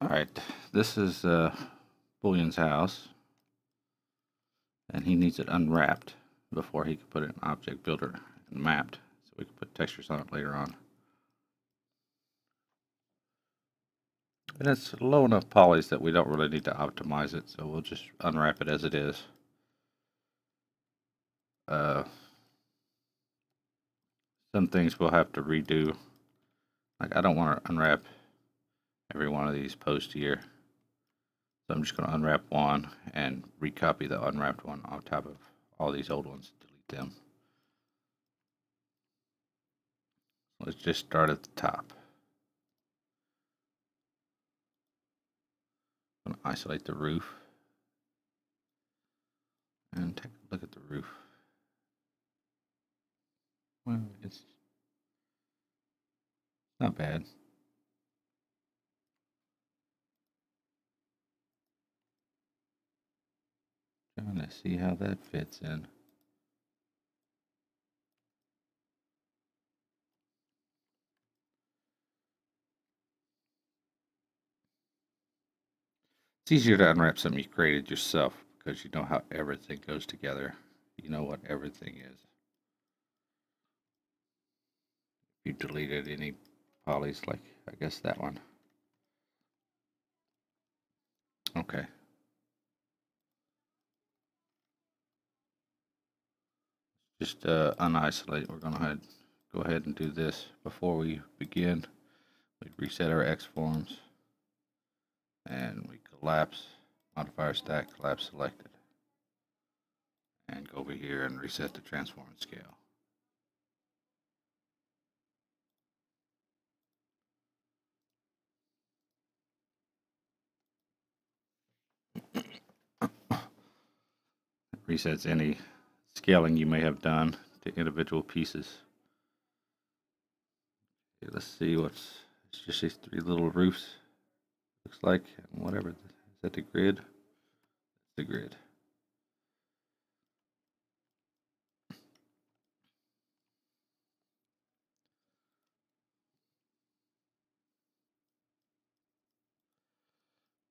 Alright, this is Bullion's house, and he needs it unwrapped before he can put it in Object Builder and mapped, so we can put textures on it later on. And it's low enough polys that we don't really need to optimize it, so we'll just unwrap it as it is. Some things we'll have to redo. Like, I don't want to unwrap every one of these posts here. So I'm just going to unwrap one and recopy the unwrapped one on top of all these old ones, delete them. Let's just start at the top. I'm going to isolate the roof and take a look at the roof. Well, it's not bad. Trying to see how that fits in. It's easier to unwrap something you created yourself because you know how everything goes together. You know what everything is. If you deleted any polys, like I guess that one. Okay. Just unisolate. We're gonna go ahead and do this before we begin. We reset our X forms, and we collapse modifier stack collapse selected, and go over here and reset the transform and scale. It resets any scaling you may have done to individual pieces. Okay, let's see it's just these three little roofs. Looks like, and whatever. Is that the grid? It's the grid.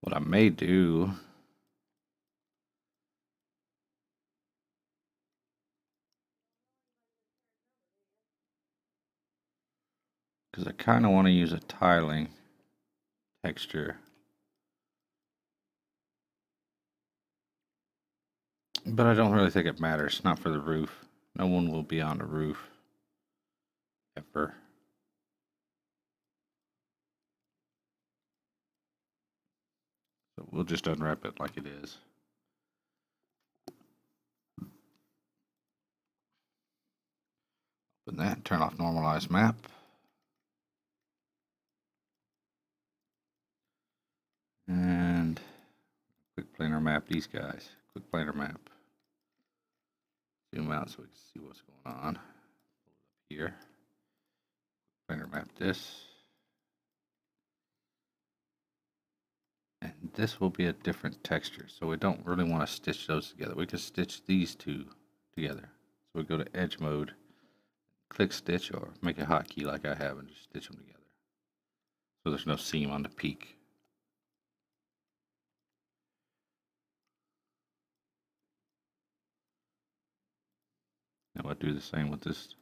What I may do because I kind of want to use a tiling texture, but I don't really think it matters. Not for the roof. No one will be on the roof ever. So we'll just unwrap it like it is. Open that, turn off normalize map. And quick planar map these guys. Quick planar map. Zoom out so we can see what's going on. Pull it up here. Planar map this. And this will be a different texture. So we don't really want to stitch those together. We can stitch these two together. So we go to edge mode, click stitch, or make a hotkey like I have and just stitch them together. So there's no seam on the peak. Now I'll do the same with this,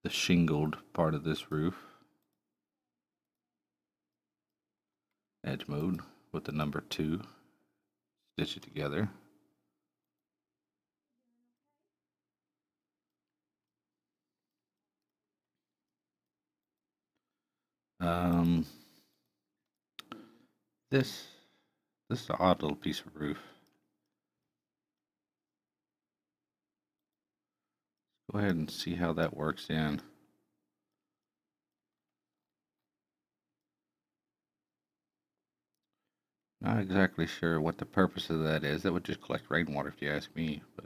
the shingled part of this roof. Edge mode with the number 2, stitch it together. This is an odd little piece of roof. Go ahead and see how that works in. Not exactly sure what the purpose of that is. That would just collect rainwater if you ask me, but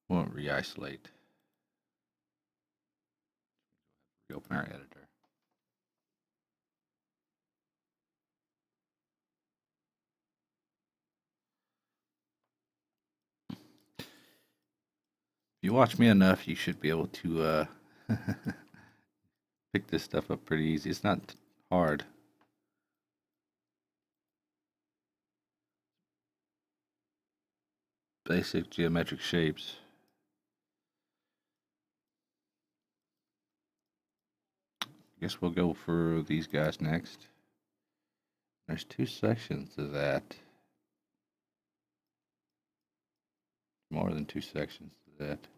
won't re-isolate. Reopen our editor. If you watch me enough, you should be able to pick this stuff up pretty easy. It's not hard. Basic geometric shapes. Guess we'll go for these guys next. There's 2 sections to that. More than 2 sections to that.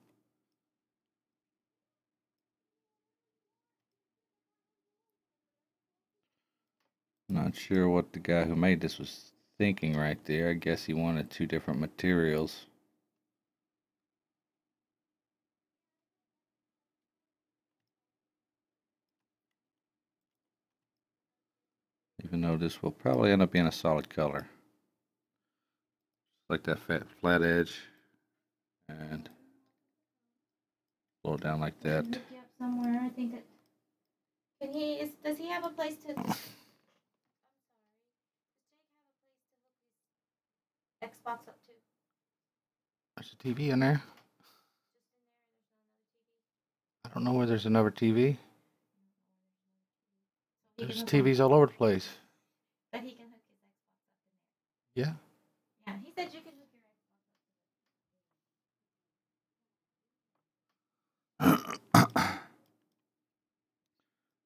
Not sure what the guy who made this was thinking right there. I guess he wanted 2 different materials. Even though this will probably end up being a solid color. Like that flat edge. And blow it down like that. Look you up somewhere. I think it. Can he? Does he have a place to? I'm sorry. Does Jake have a place to hook his Xbox up to? There's a TV in there. I don't know where there's another TV. There's TVs all over the place. But he can hook his Xbox up in there. Yeah. Yeah, he said you can hook your Xbox up.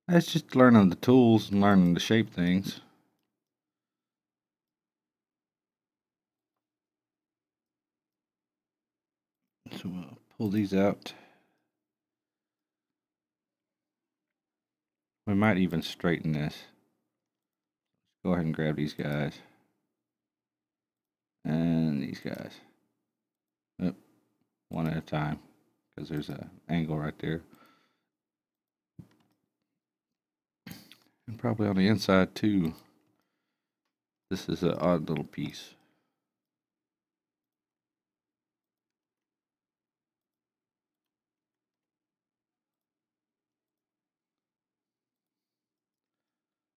It's just learning the tools and learning to shape things. So we'll pull these out. We might even straighten this. Go ahead and grab these guys. And these guys. Yep. One at a time. Because there's an angle right there. And probably on the inside too. This is an odd little piece.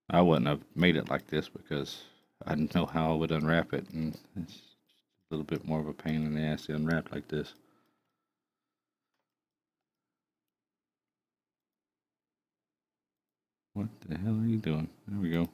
I wouldn't have made it like this because I didn't know how I would unwrap it, and it's a little bit more of a pain in the ass to unwrap like this. What the hell are you doing? There we go.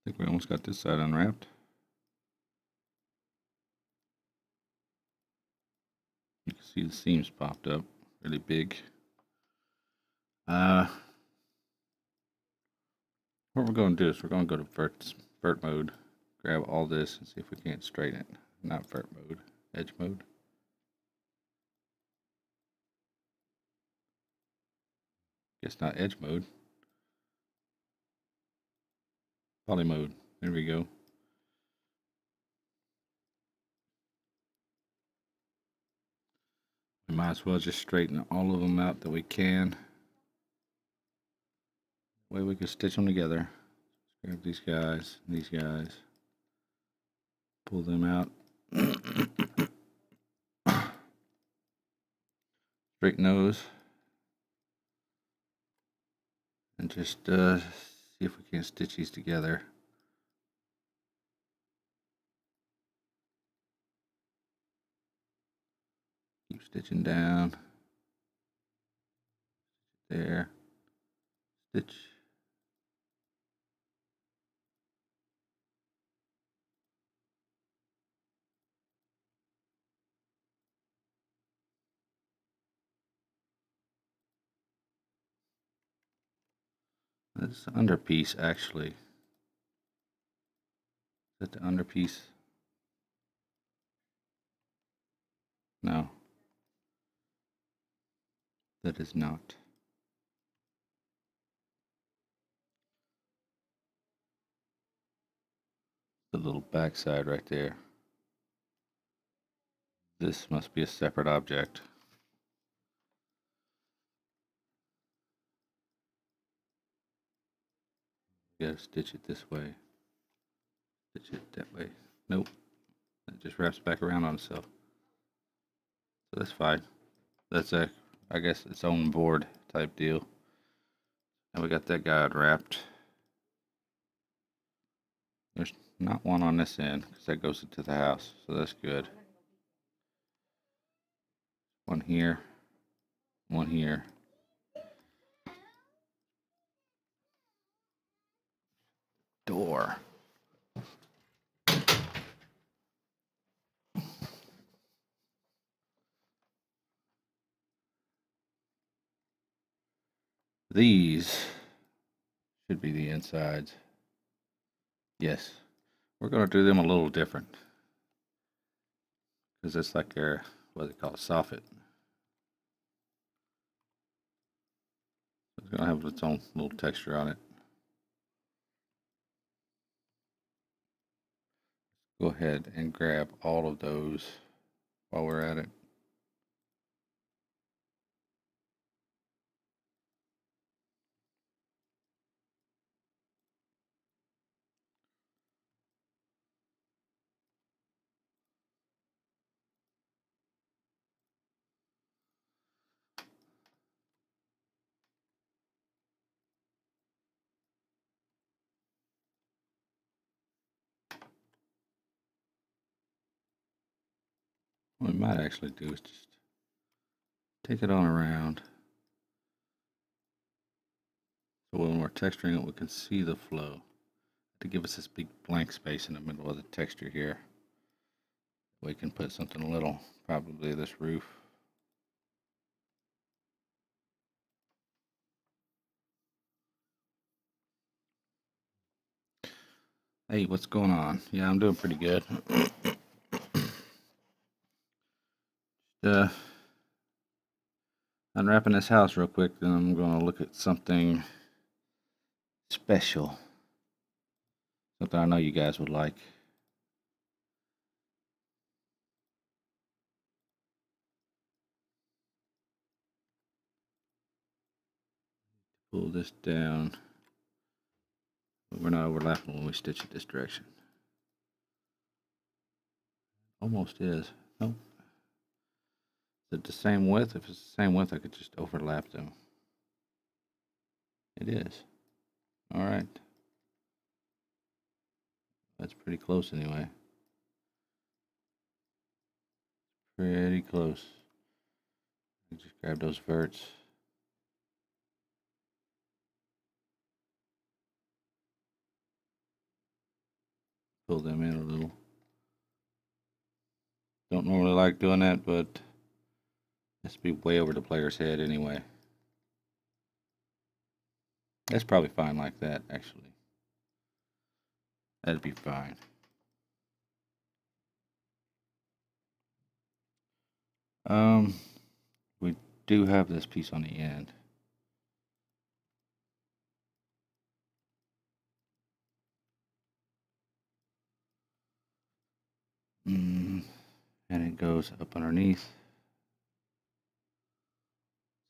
I think we almost got this side unwrapped. You can see the seams popped up really big. What we're going to do is we're going to go to vert mode, grab all this and see if we can't straighten it. Not vert mode, edge mode. Guess not edge mode. Poly mode. There we go. We might as well just straighten all of them out that we can. That way we can stitch them together. Grab these guys, pull them out. Straighten those. And just see if we can stitch these together. Keep stitching down. There. Stitch. This underpiece actually. Is that the underpiece? No. That is not. The little backside right there. This must be a separate object. You gotta stitch it this way. Stitch it that way. Nope. It just wraps back around on itself. So that's fine. That's I guess its own board type deal. And we got that guy unwrapped. There's not one on this end because that goes into the house, so that's good. One here, one here. Door. These should be the insides. Yes, we're going to do them a little different because it's like their, what they call it, soffit. It's going to have its own little texture on it. Go ahead and grab all of those while we're at it. What we might actually do is just take it on around. So when we're texturing it, we can see the flow to give us this big blank space in the middle of the texture here. We can put something little, probably this roof. Hey, what's going on? Yeah, I'm doing pretty good. Unwrapping this house real quick, then I'm going to look at something special. Something I know you guys would like. Pull this down. But we're not overlapping when we stitch it this direction. Almost is. Nope. Is it the same width? If it's the same width, I could just overlap them. It is. All right. That's pretty close anyway. Pretty close. Just grab those verts. Pull them in a little. Don't normally like doing that, but it has to be way over the player's head anyway. That's probably fine like that, actually. That'd be fine. We do have this piece on the end. And it goes up underneath.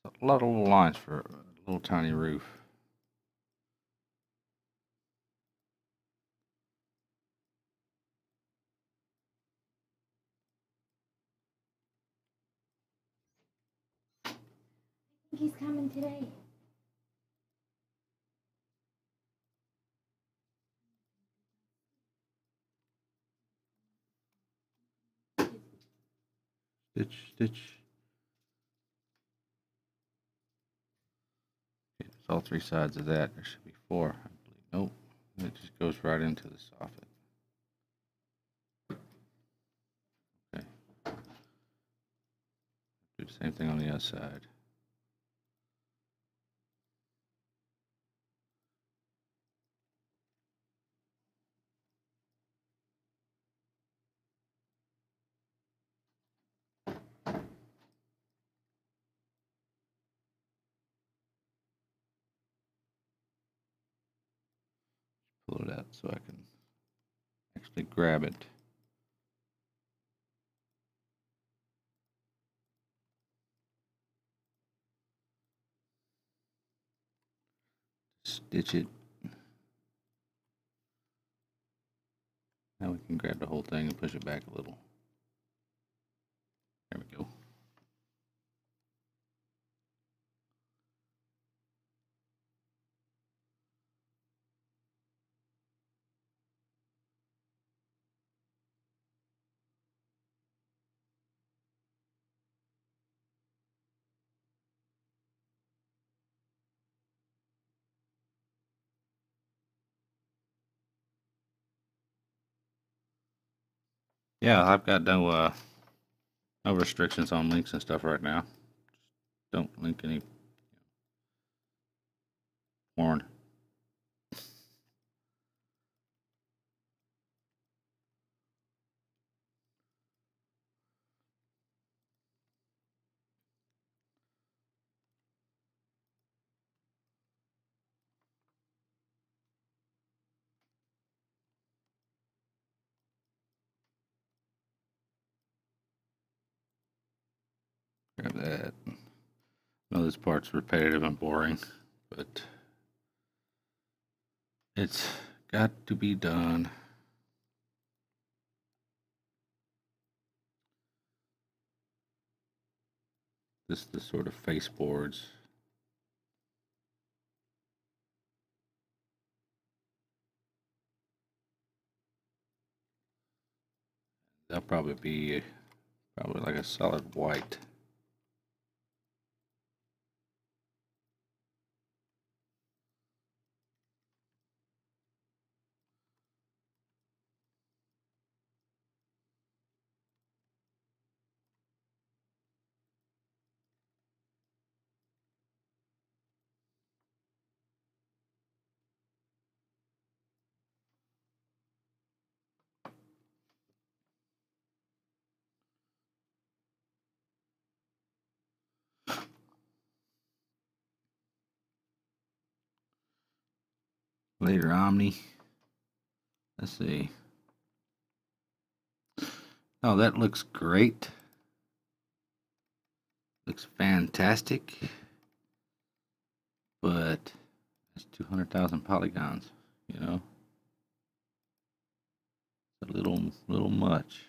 A lot of little lines for a little tiny roof. I think he's coming today. Stitch, stitch. Okay, there's all three sides of that. There should be four, I believe. Nope. It just goes right into the soffit. Okay. Do the same thing on the other side. Pull it out so I can actually grab it. Stitch it. Now we can grab the whole thing and push it back a little. There we go. Yeah, I've got no restrictions on links and stuff right now. Don't link any porn. Grab that. I know this part's repetitive and boring, but it's got to be done. This the sort of face boards. They'll probably be like a solid white. Later Omni. Let's see. Oh, that looks great. Looks fantastic. But it's 200,000 polygons, you know. It's a little much.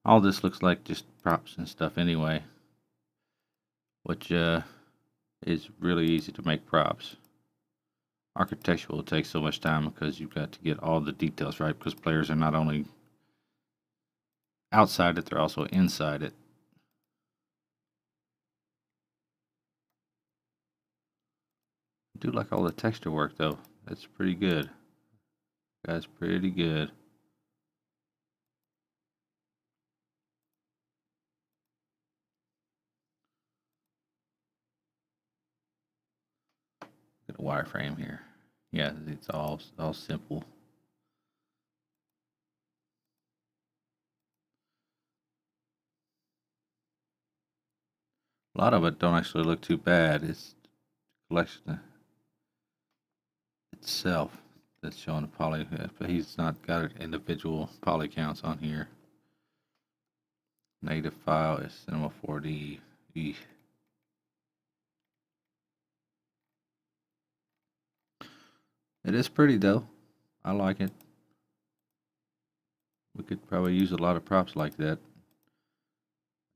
All this looks like just props and stuff anyway, which is really easy to make props. Architecture will take so much time because you've got to get all the details right, because players are not only outside it, they're also inside it. I do like all the texture work though. That's pretty good. That's pretty good. Got a wireframe here. Yeah, it's all simple. A lot of it don't actually look too bad. It's the collection itself that's showing the poly, but he's not got individual poly counts on here. Native file is Cinema 4D. Eesh. It is pretty though. I like it. We could probably use a lot of props like that.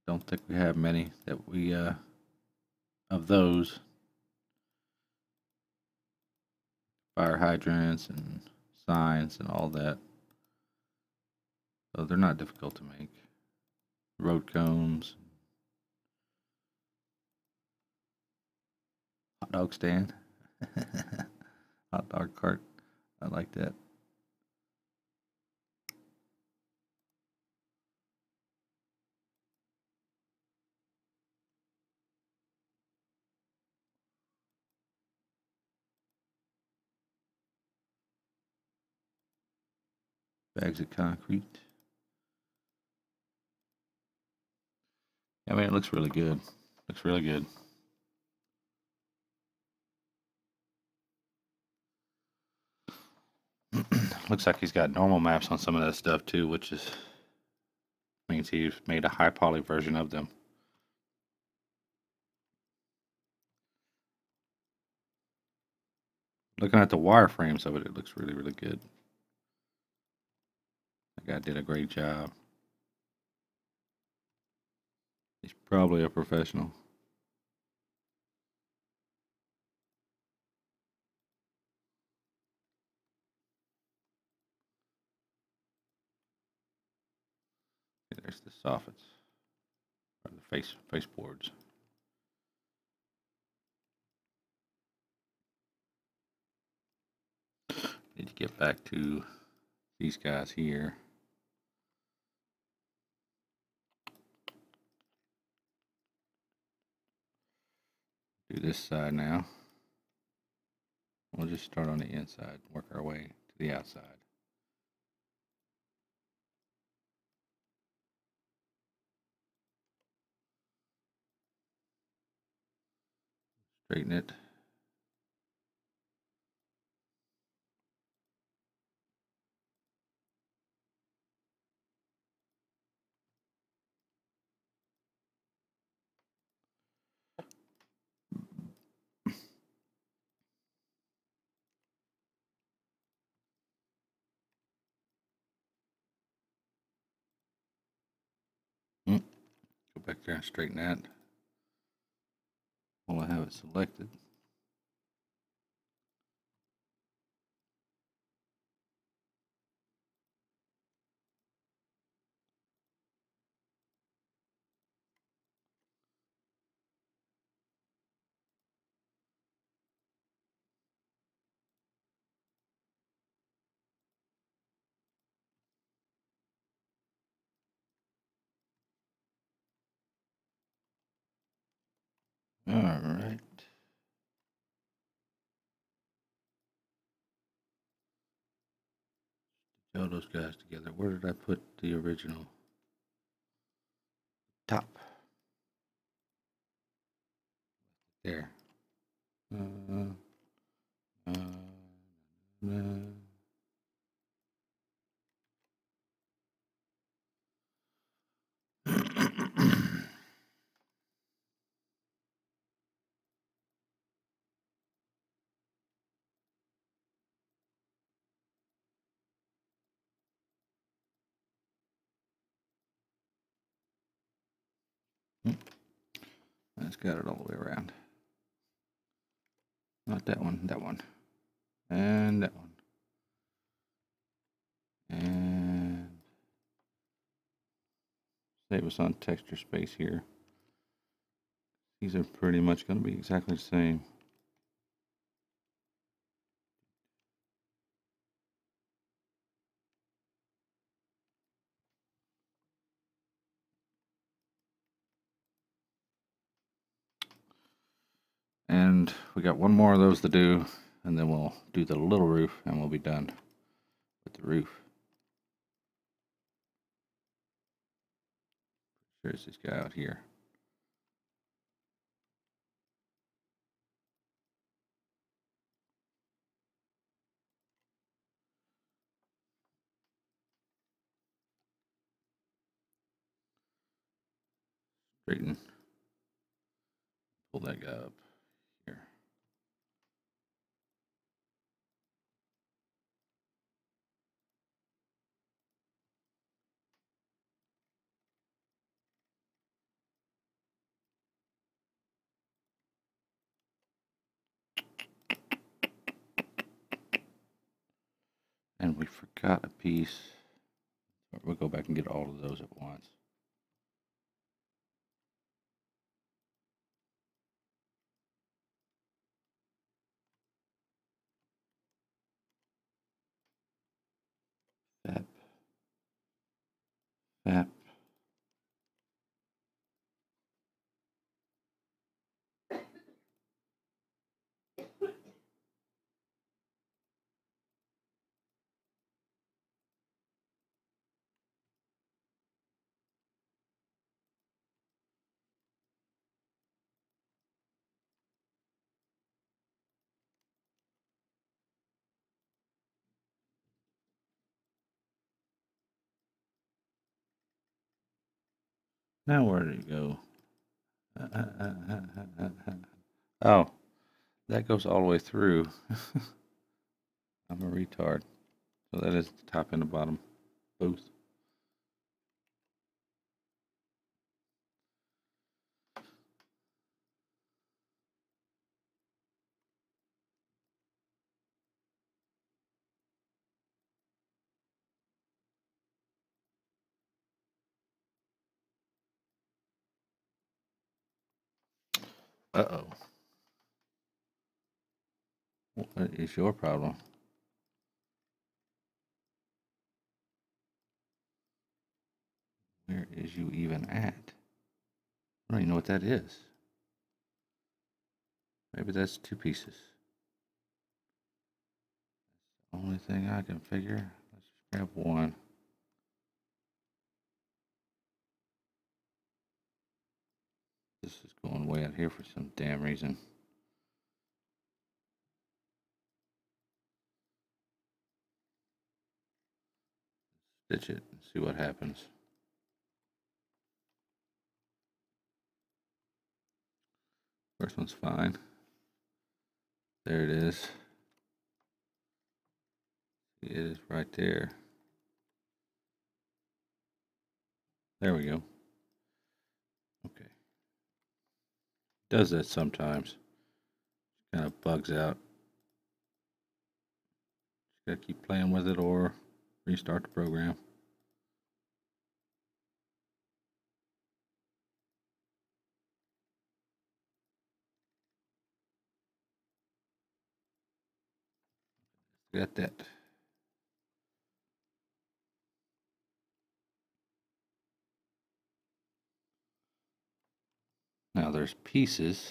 Don't think we have many that we of those. Fire hydrants and signs and all that. So they're not difficult to make. Road cones. Hot dog stand. Hot dog cart. I like that. Bags of concrete. I mean, it looks really good. Looks really good. Looks like he's got normal maps on some of that stuff too, which means he's made a high poly version of them. looking at the wireframes of it, it looks really, really good. That guy did a great job. He's probably a professional. Okay, there's the soffits, or the face boards. Need to get back to these guys here. Do this side now. We'll just start on the inside, work our way to the outside. Straighten it. Go back there and straighten that. While I have it selected. All right. Show those guys together. Where did I put the original? Top. There. Uh, uh, That's got it all the way around. Not that one, that one. And that one. And save us on texture space here. These are pretty much going to be exactly the same. And we got one more of those to do, and then we'll do the little roof, and we'll be done with the roof. There's this guy out here. Straighten. Pull that guy up here. And we forgot a piece. We'll go back and get all of those at once. Fap. Fap. Now where did it go? Oh, that goes all the way through. I'm a retard. So that is the top and the bottom, both. Uh-oh. What is your problem? Where is you even at? I don't even know what that is. Maybe that's two pieces. Only thing I can figure. Let's just grab one. This is going way out here for some damn reason. Stitch it and see what happens. First one's fine. There it is. It is right there. There we go. Okay. Does that sometimes. Kind of bugs out. Just gotta keep playing with it or restart the program. Got that. Now there's pieces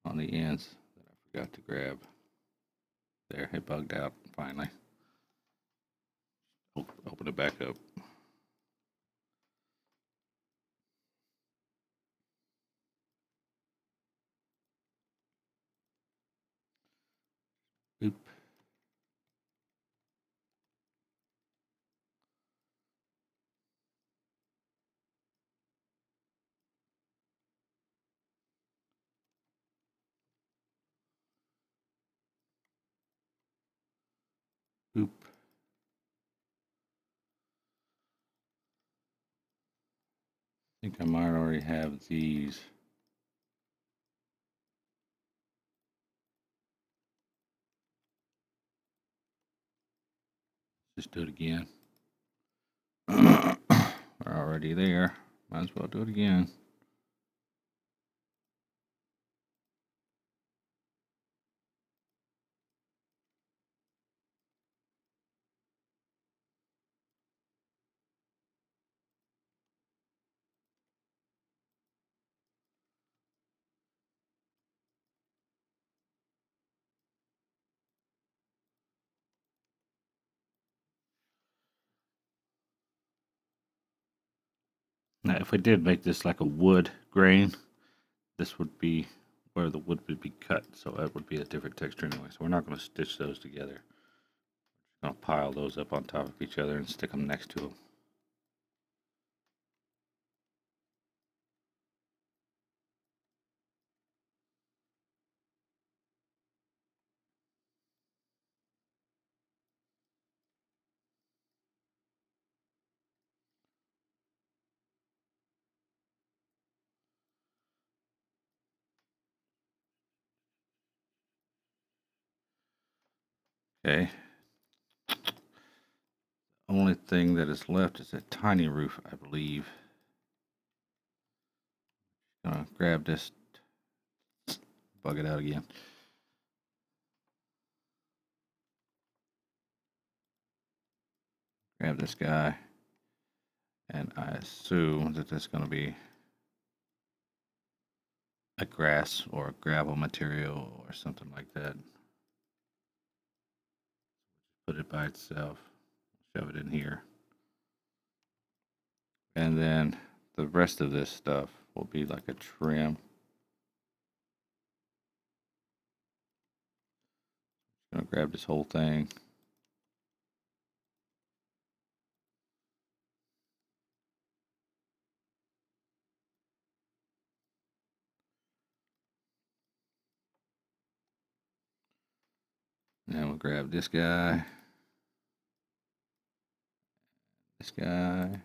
on the ends that I forgot to grab. There, it bugged out finally. Open it back up. Boop. Boop. I think I might already have these. Just do it again. We're already there. Might as well do it again. Now, if we did make this like a wood grain, this would be where the wood would be cut, so that would be a different texture anyway. So we're not going to stitch those together. We're going to pile those up on top of each other and stick them next to them. Okay. Only thing that is left is a tiny roof, I believe. Gonna grab this, bug it out again. Grab this guy, and I assume that that's gonna be a grass or a gravel material or something like that. Put it by itself, shove it in here. And then the rest of this stuff will be like a trim. Gonna grab this whole thing. Now we'll grab this guy, this guy,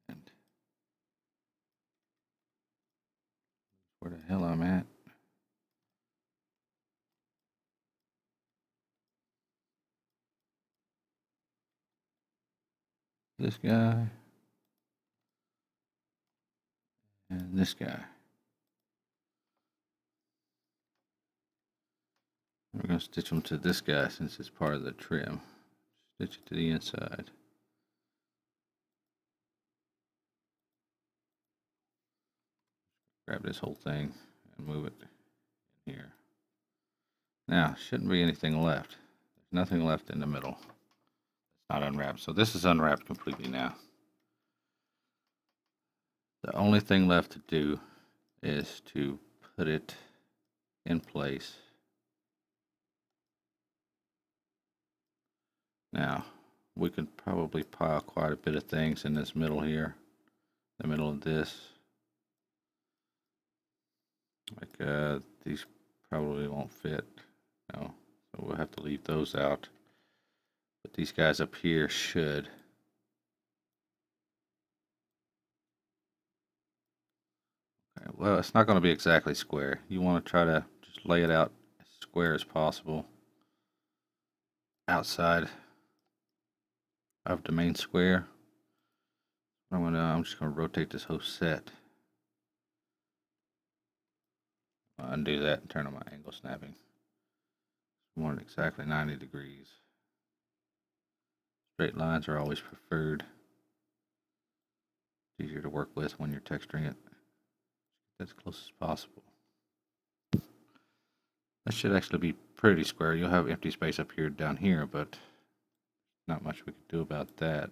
and where the hell I'm at. This guy, and this guy. We're going to stitch them to this guy since it's part of the trim. Stitch it to the inside. Grab this whole thing and move it in here. Now, shouldn't be anything left. There's nothing left in the middle. It's not unwrapped. So this is unwrapped completely now. The only thing left to do is to put it in place. Now, we could probably pile quite a bit of things in this middle here, the middle of this. Like these probably won't fit. No, so we'll have to leave those out. But these guys up here should. Okay, well, it's not going to be exactly square. You want to try to just lay it out as square as possible outside of the main square. I'm just going to rotate this whole set. I'll undo that and turn on my angle snapping. I want it exactly 90 degrees. Straight lines are always preferred. It's easier to work with when you're texturing it. As close as possible. That should actually be pretty square. You'll have empty space up here, down here, but not much we can do about that.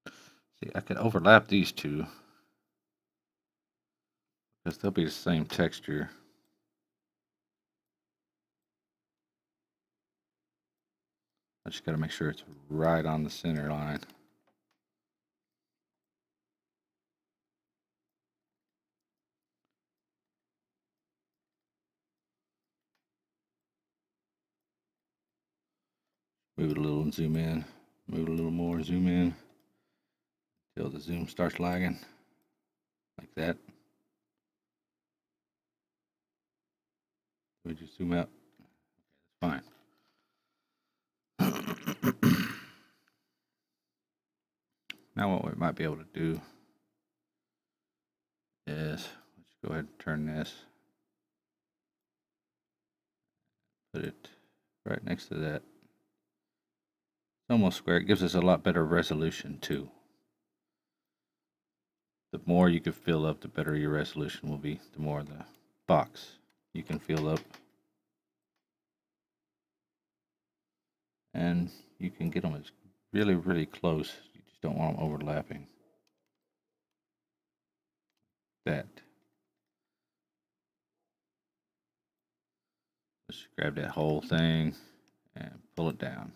See, I could overlap these two because they'll be the same texture. I just got to make sure it's right on the center line. Move it a little and zoom in. Move it a little more, zoom in. Until the zoom starts lagging. Like that. We just zoom out. Okay, that's fine. Now what we might be able to do is, let's go ahead and turn this. Put it right next to that. It's almost square. It gives us a lot better resolution too. The more you can fill up, the better your resolution will be. The more the box you can fill up. And you can get them as really, really close. You just don't want them overlapping. That. Just grab that whole thing and pull it down.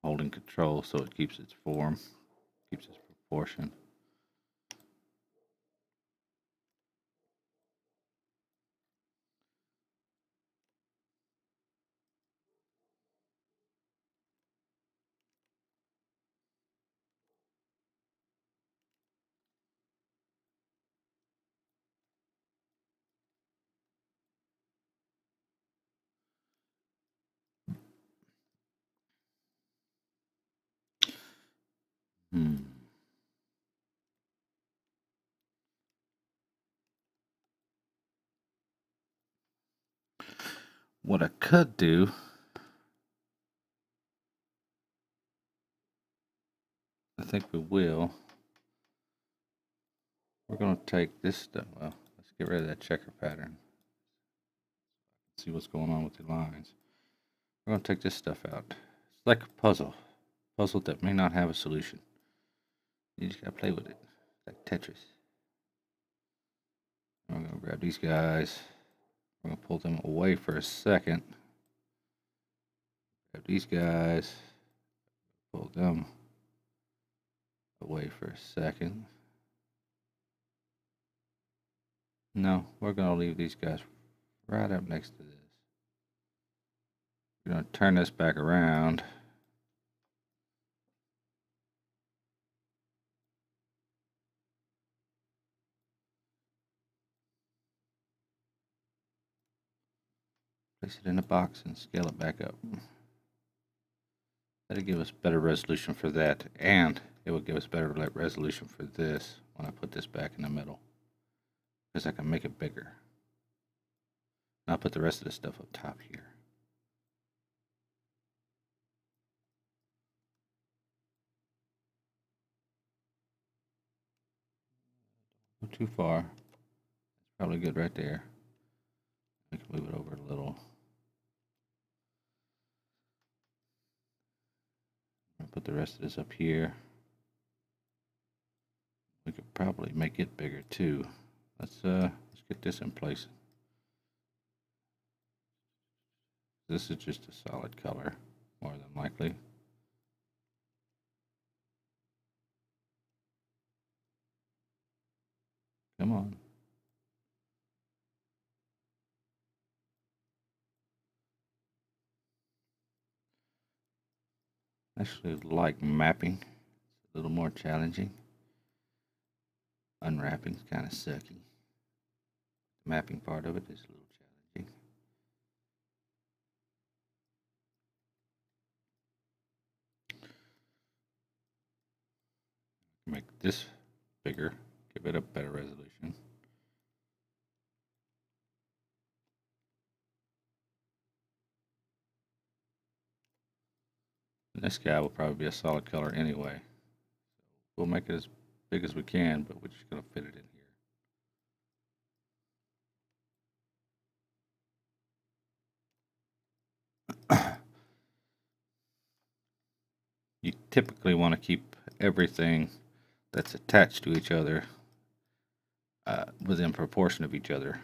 Holding control so it keeps its form, keeps its proportion. What I could do, I think we will. We're going to take this stuff. Well, let's get rid of that checker pattern. See what's going on with the lines. We're going to take this stuff out. It's like a puzzle that may not have a solution. You just got to play with it, like Tetris. We're going to grab these guys. We're going to pull them away for a second. Grab these guys. Pull them away for a second. No, we're going to leave these guys right up next to this. We're going to turn this back around. Place it in a box and scale it back up. That'll give us better resolution for that, and it will give us better resolution for this when I put this back in the middle, because I can make it bigger. And I'll put the rest of the stuff up top here. Not too far. It's probably good right there. I can move it over a little. I'll put the rest of this up here. We could probably make it bigger too. Let's get this in place. This is just a solid color, more than likely. Come on. I actually like mapping. It's a little more challenging. Unwrapping's kind of sucky. The mapping part of it is a little challenging. Make this bigger, give it a better resolution. And this guy will probably be a solid color anyway. We'll make it as big as we can, but we're just going to fit it in here. You typically want to keep everything that's attached to each other within proportion of each other,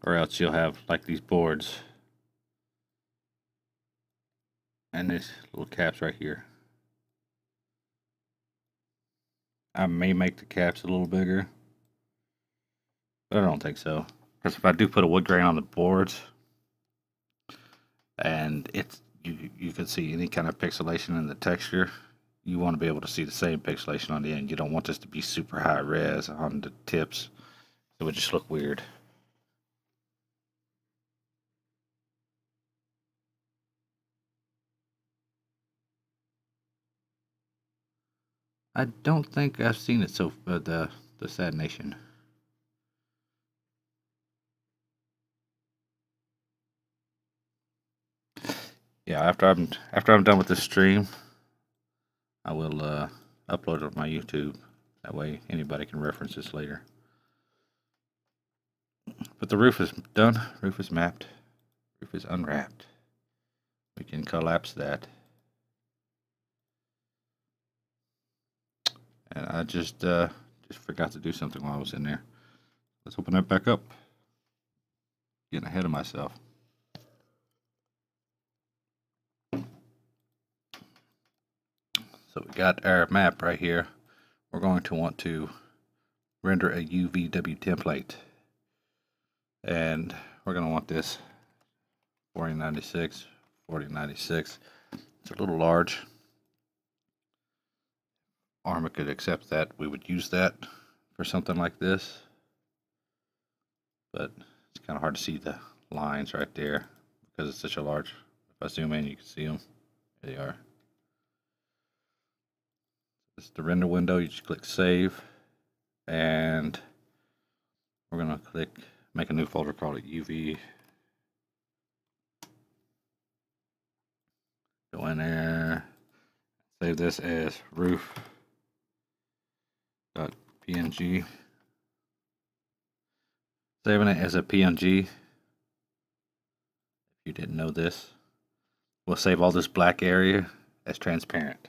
or else you'll have like these boards and these little caps right here. I may make the caps a little bigger, but I don't think so, because if I do put a wood grain on the boards and it's you can see any kind of pixelation in the texture, you want to be able to see the same pixelation on the end. You don't want this to be super high res on the tips. It would just look weird. I don't think I've seen it so the Sad Nation. Yeah, after I'm done with this stream, I will upload it on my YouTube. That way anybody can reference this later. But the roof is done. Roof is mapped. Roof is unwrapped. We can collapse that. And I just forgot to do something while I was in there. Let's open that back up. Getting ahead of myself. So we got our map right here. We're going to want to render a UVW template. And we're going to want this 4096, 4096. It's a little large. Arma could accept that. We would use that for something like this. But it's kind of hard to see the lines right there because it's such a large. If I zoom in, you can see them. There they are. This is the render window. You just click save. And we're going to click make a new folder, call it UV. Go in there, save this as roof.png. Saving it as a PNG. If you didn't know this, we'll save all this black area as transparent.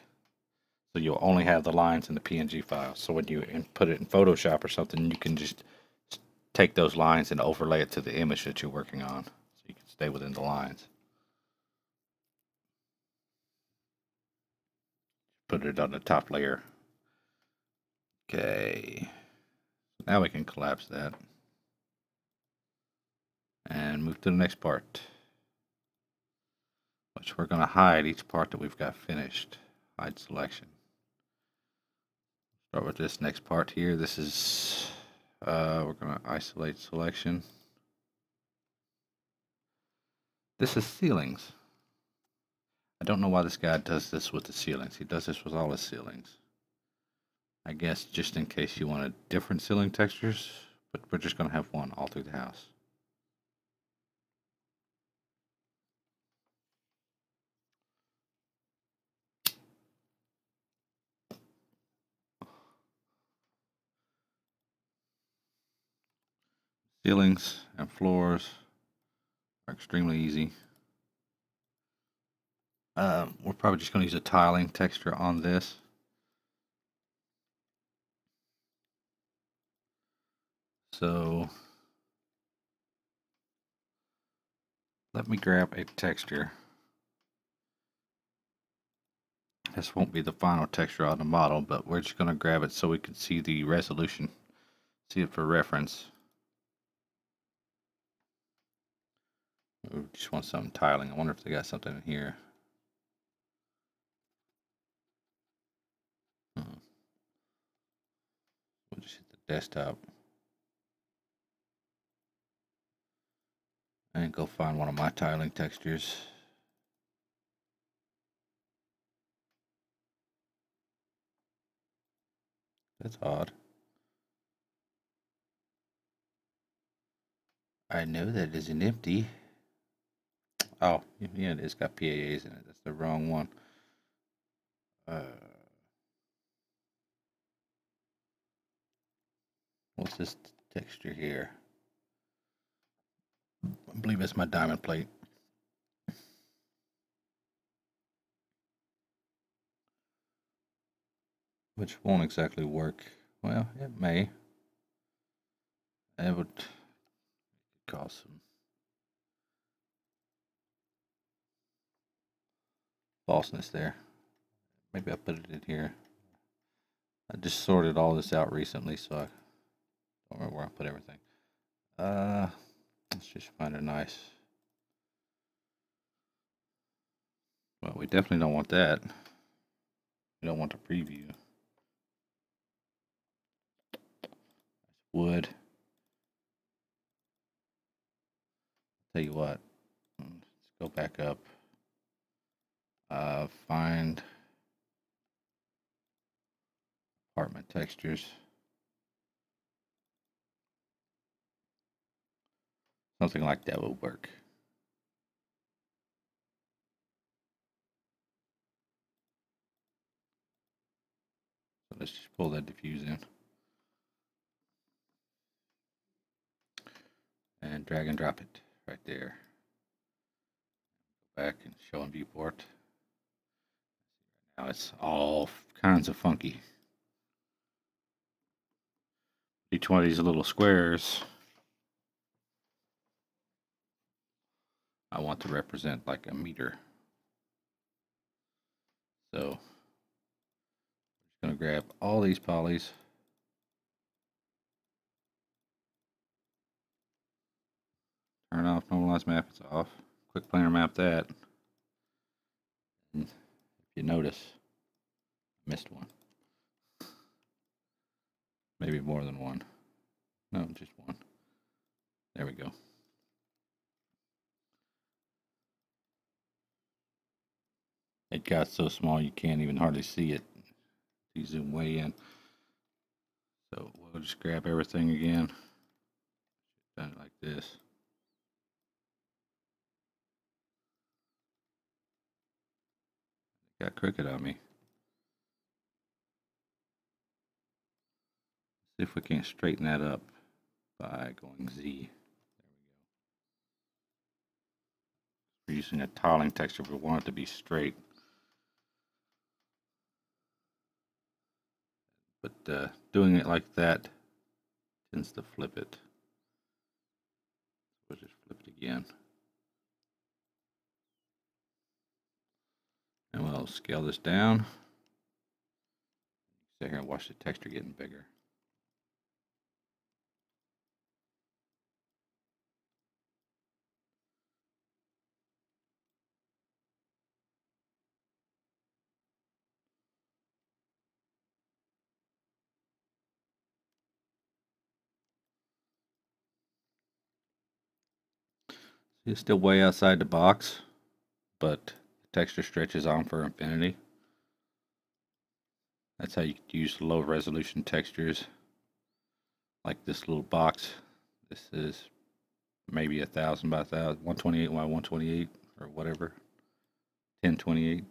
So you'll only have the lines in the PNG file. So when you put it in Photoshop or something, you can just take those lines and overlay it to the image that you're working on. So you can stay within the lines. Put it on the top layer. Okay. now we can collapse that and move to the next part, which we're going to hide each part that we've got finished. Hide selection. Start with this next part here. This is, we're going to isolate selection. This is ceilings. I don't know why this guy does this with the ceilings. He does this with all his ceilings. I guess just in case you wanted different ceiling textures, but we're just going to have one all through the house. Ceilings and floors are extremely easy. We're probably just going to use a tiling texture on this. So let me grab a texture. This won't be the final texture on the model, but we're just going to grab it so we can see the resolution, see it for reference. We just want some tiling. I wonder if they got something in here. We'll just hit the desktop and go find one of my tiling textures. That's odd. I know that isn't empty. Oh, yeah, it's got PAAs in it. That's the wrong one. What's this texture here? I believe it's my diamond plate. Which won't exactly work. Well, it may. It would cause some falseness there. Maybe I put it in here. I just sorted all this out recently, so I don't remember where I put everything. Let's just find a nice. Well, we definitely don't want that. We don't want the preview. Wood. Tell you what. Let's go back up. Find apartment textures. Something like that will work. So let's just pull that diffuse in. And drag and drop it right there. Go back and show in viewport. Now it's all kinds of funky. Each one of these little squares I want to represent like a meter. So I'm just going to grab all these polys. Turn off normalized map, it's off. Quick planar map that. And if you notice, I missed one. Maybe more than one. No, just one. There we go. It got so small you can't even hardly see it. You zoom way in. So we'll just grab everything again. Done it like this. Got crooked on me. See if we can't straighten that up by going Z. There we go. We're using a tiling texture, but we want it to be straight. But doing it like that tends to flip it. We'll just flip it again. And we'll scale this down. Sit here and watch the texture getting bigger. It's still way outside the box, but the texture stretches on for infinity. That's how you could use low resolution textures, like this little box. This is maybe 1,000 by 1,000, 128 by 128 or whatever, 1028.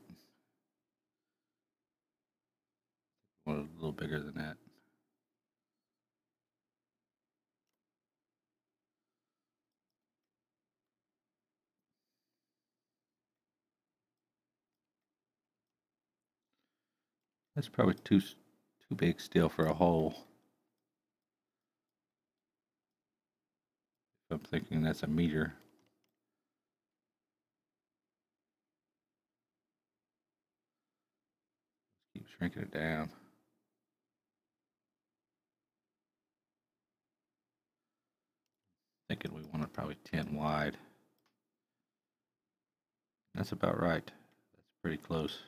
A little bigger than that. That's probably too big still for a hole. I'm thinking that's a meter. Keep shrinking it down. Thinking we want it probably 10 wide. That's about right. That's pretty close.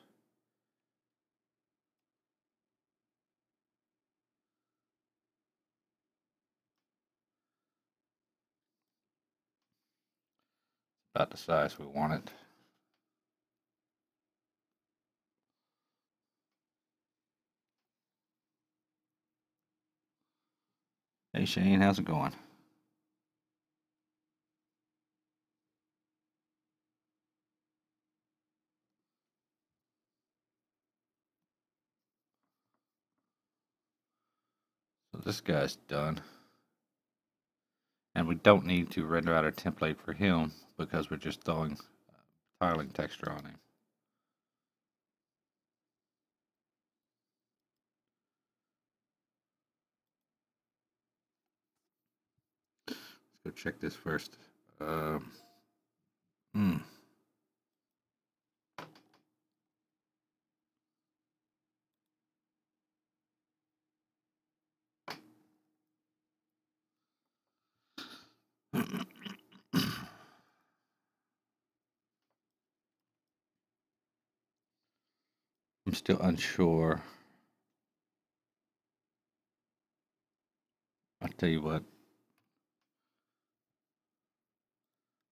About the size we want it. Hey Shane, how's it going? So this guy's done. And we don't need to render out a template for him because we're just throwing tiling texture on him. Let's go check this first. I'm still unsure. I'll tell you what.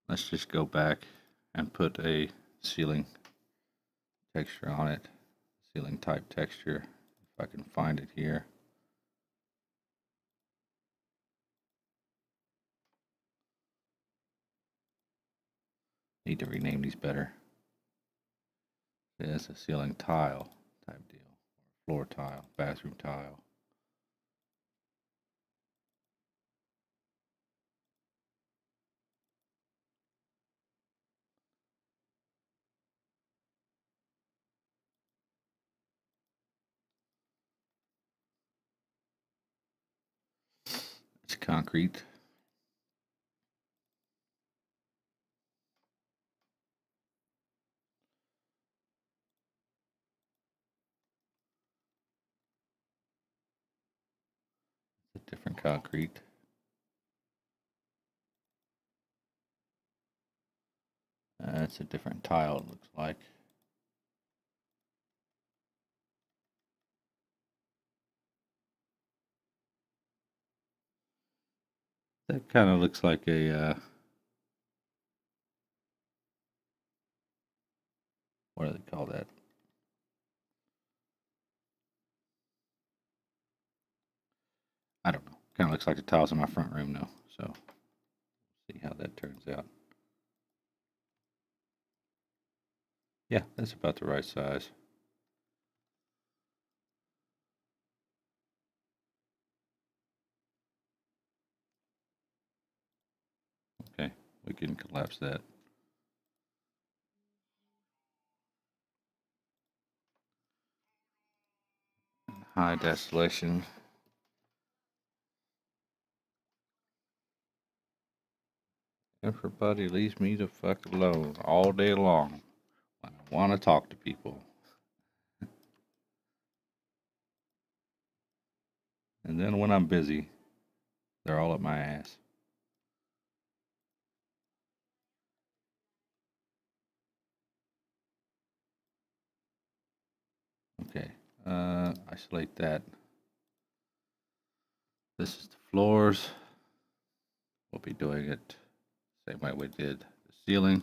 Let's just go back and put a ceiling texture on it. Ceiling type texture, if I can find it here. Need to rename these better. It's a ceiling tile type deal. Floor tile, bathroom tile. It's concrete. It's a different concrete. It's a different tile, it looks like. That kind of looks like a, what do they call that? I don't know. Kind of looks like the tiles in my front room though. So, see how that turns out. Yeah, that's about the right size. Okay, we can collapse that. High desolation. Everybody leaves me the fuck alone all day long when I want to talk to people. And then when I'm busy, they're all up my ass. Okay, isolate that. This is the floors. We'll be doing it same way we did the ceiling.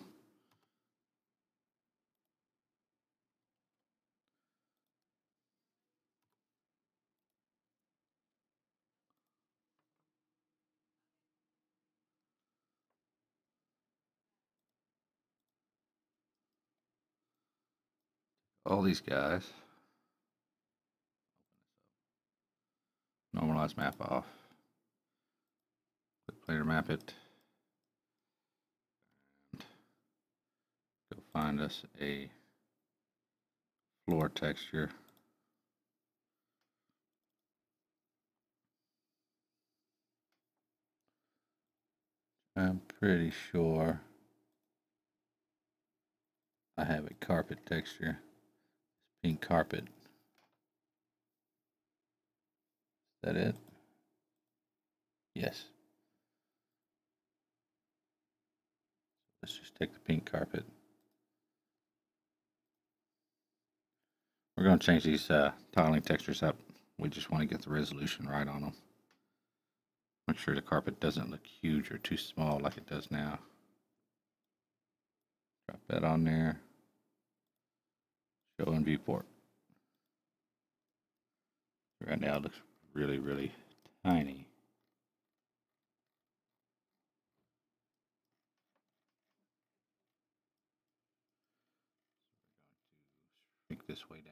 All these guys. Normalize map off. Click planar map it. Go find us a floor texture. I'm pretty sure I have a carpet texture. Pink carpet. Is that it? Yes. Let's just take the pink carpet. We're going to change these tiling textures up. We just want to get the resolution right on them. Make sure the carpet doesn't look huge or too small like it does now. Drop that on there. Show in viewport. Right now it looks really, really tiny. Shrink this way down.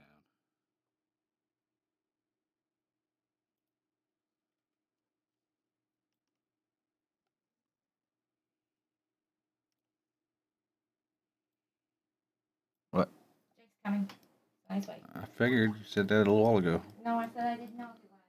What? Jake's coming. Nice way. I figured you said that a little while ago. No, I said I didn't know if you wanted.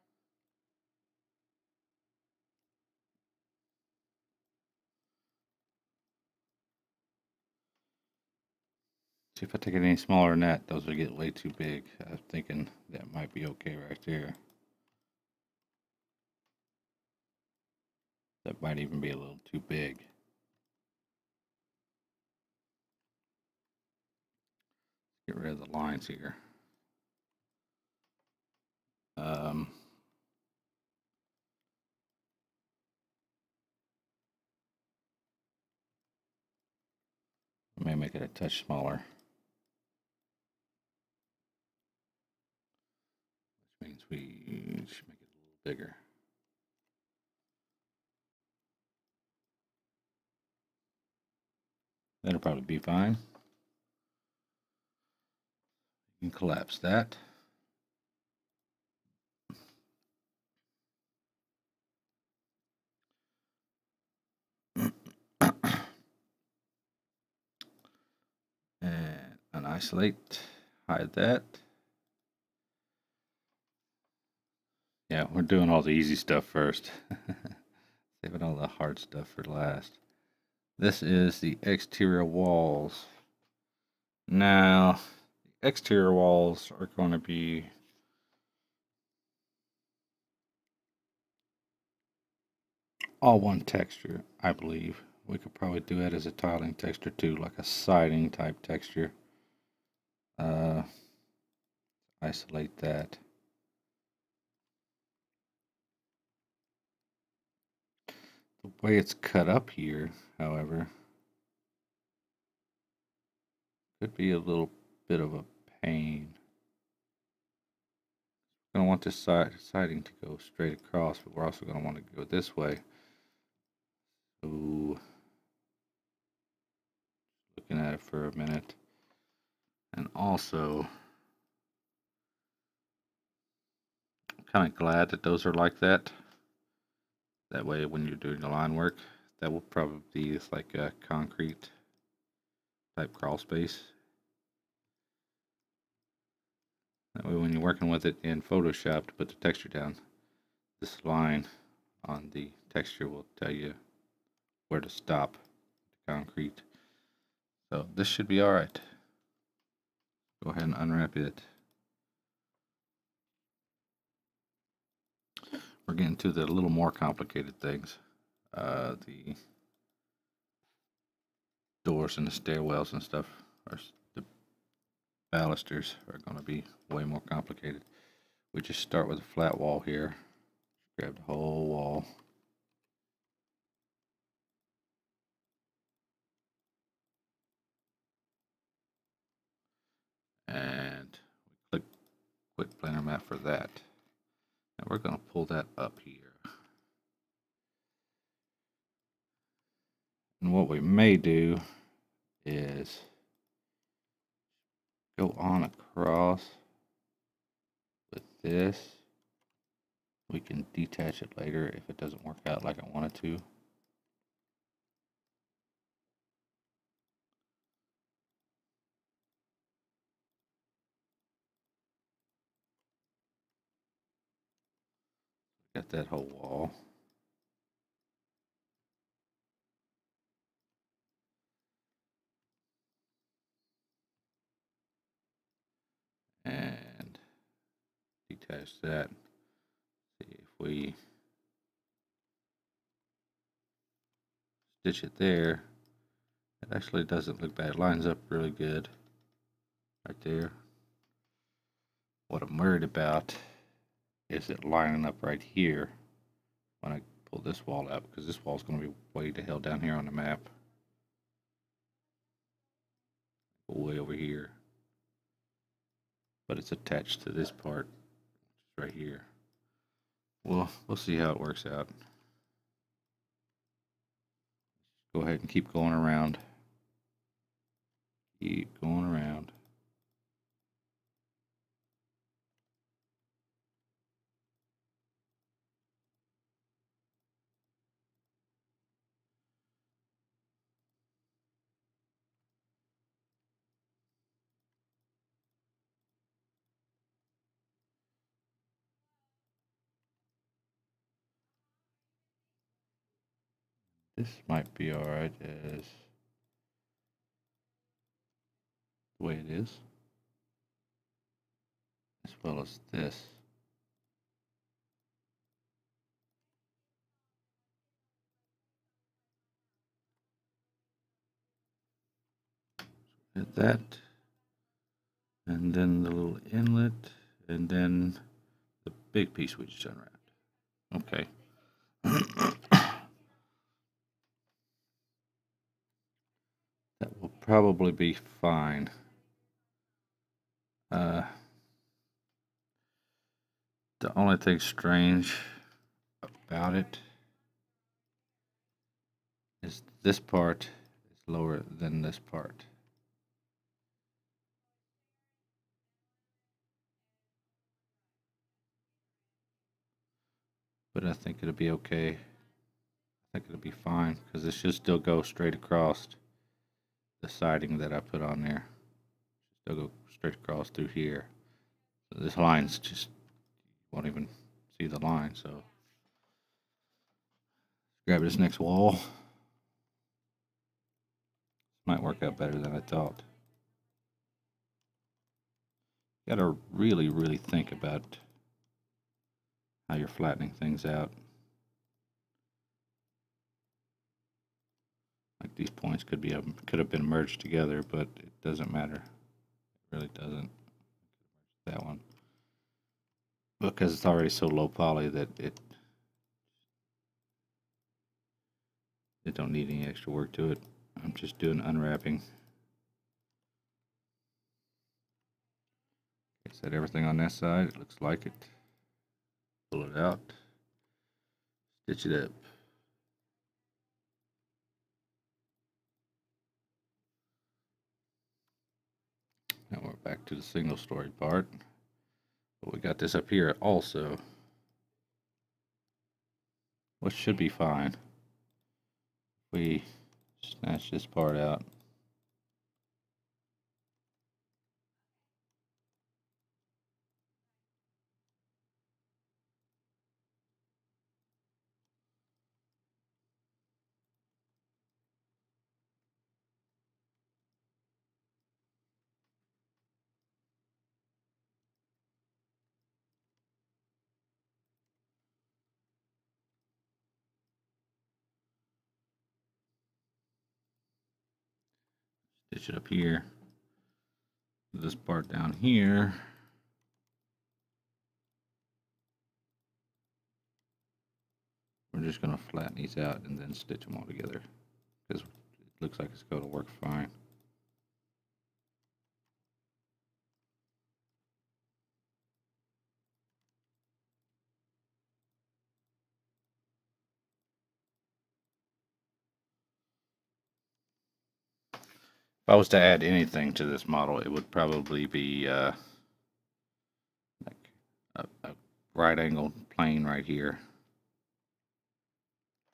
See, if I take it any smaller than that, those will get way too big. I'm thinking that might be okay right there. That might even be a little too big. Get rid of the lines here. I may make it a touch smaller. Which means we should make it a little bigger. That'll probably be fine. You can collapse that. And unisolate, hide that. Yeah, we're doing all the easy stuff first. Saving all the hard stuff for last. This is the exterior walls. Now, the exterior walls are going to be all one texture, I believe. We could probably do it as a tiling texture too, like a siding type texture. Isolate that. The way it's cut up here, however, could be a little bit of a pain. We're going to want this siding to go straight across, but we're also going to want to go this way. So, looking at it for a minute. And also, I'm kind of glad that those are like that. That way, when you're doing the line work, that will probably be like a concrete type crawl space. That way, when you're working with it in Photoshop to put the texture down, this line on the texture will tell you where to stop the concrete. So this should be alright. Go ahead and unwrap it. We're getting to the little more complicated things. The doors and the stairwells and stuff, or the balusters, are going to be way more complicated. We just start with a flat wall here. Grab the whole wall. and click Quit Planar Map for that. And we're going to pull that up here. And what we may do is go on across with this. We can detach it later if it doesn't work out like I want it to. Got that whole wall. And detach that. See if we stitch it there. It actually doesn't look bad. It lines up really good right there. What I'm worried about is it lining up right here when I pull this wall out, because this wall is going to be way the hell down here on the map. Way over here. But it's attached to this part, which is right here. Well, we'll see how it works out. Go ahead and keep going around. Keep going around. This might be alright as the way it is, as well as this. Hit that, and then the little inlet, and then the big piece we just unwrapped. Okay. That will probably be fine. The only thing strange about it is this part is lower than this part. But I think it'll be okay. I think it'll be fine, because it should still go straight across the siding that I put on there. Still go straight across through here. So this line's just, you won't even see the line, so grab this next wall. Might work out better than I thought. You gotta really, really think about how you're flattening things out. Like these points could have been merged together, but it doesn't matter. It really doesn't. That one, because it's already so low poly that it don't need any extra work to it. I'm just doing unwrapping. Set everything on that side. It looks like it. Pull it out. Stitch it up. Now we're back to the single story part. But we got this up here also, which should be fine. We snatch this part out. Stitch it up here. This part down here. We're just going to flatten these out and then stitch them all together, because it looks like it's going to work fine. If I was to add anything to this model, it would probably be like a right angled plane right here,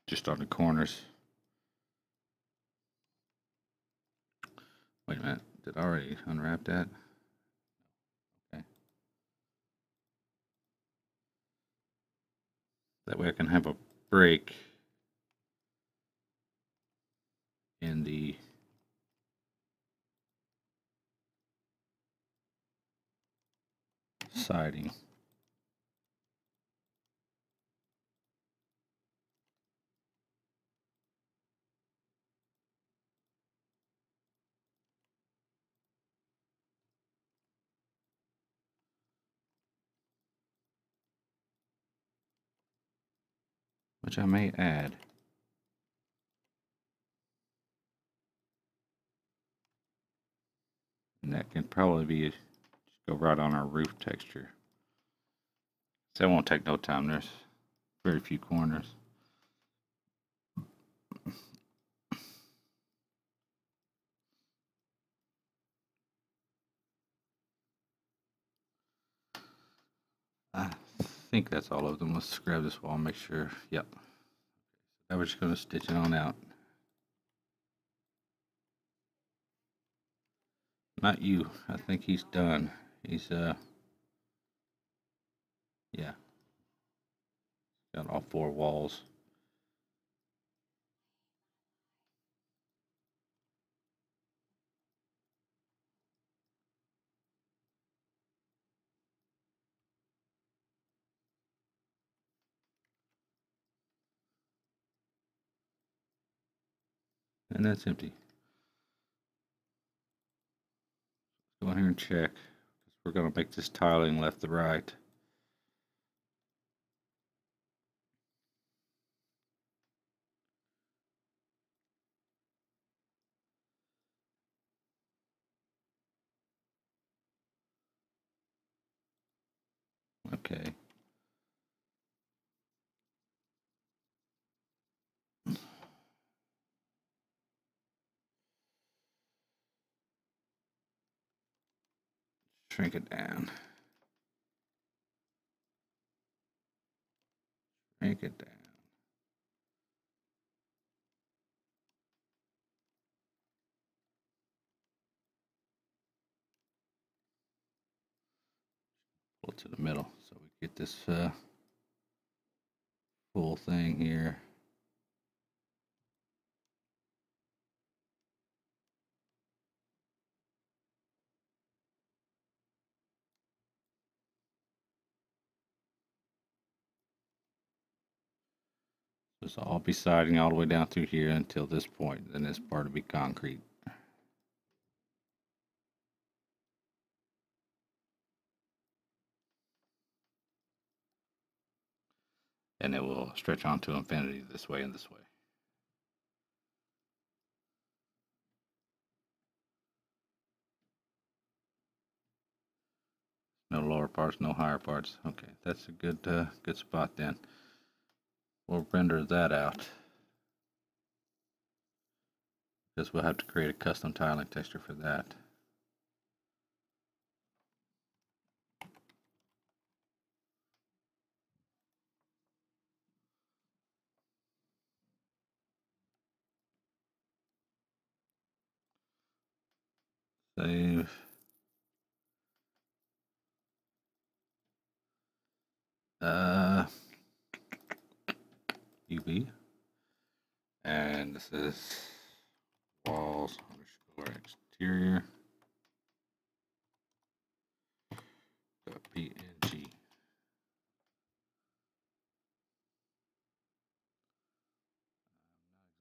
just on the corners. Wait a minute, did I already unwrap that? Okay. That way I can have a break in the siding. Which I may add. And that can probably be just go right on our roof texture. So it won't take no time. There's very few corners. I think that's all of them. Let's grab this wall and make sure. Yep. Now we're just going to stitch it on out. Not you. I think he's done. He's yeah. Got all 4 walls. And that's empty. Go in here and check. We're going to make this tiling left to right. Okay. Shrink it down. Shrink it down. Pull it to the middle so we get this full thing here. This will all be siding all the way down through here until this point. Then this part will be concrete. And it will stretch on to infinity this way and this way. No lower parts, no higher parts. Okay, that's a good spot then. We'll render that out because we'll have to create a custom tiling texture for that. Save. UV. And this is walls underscore exterior. .png.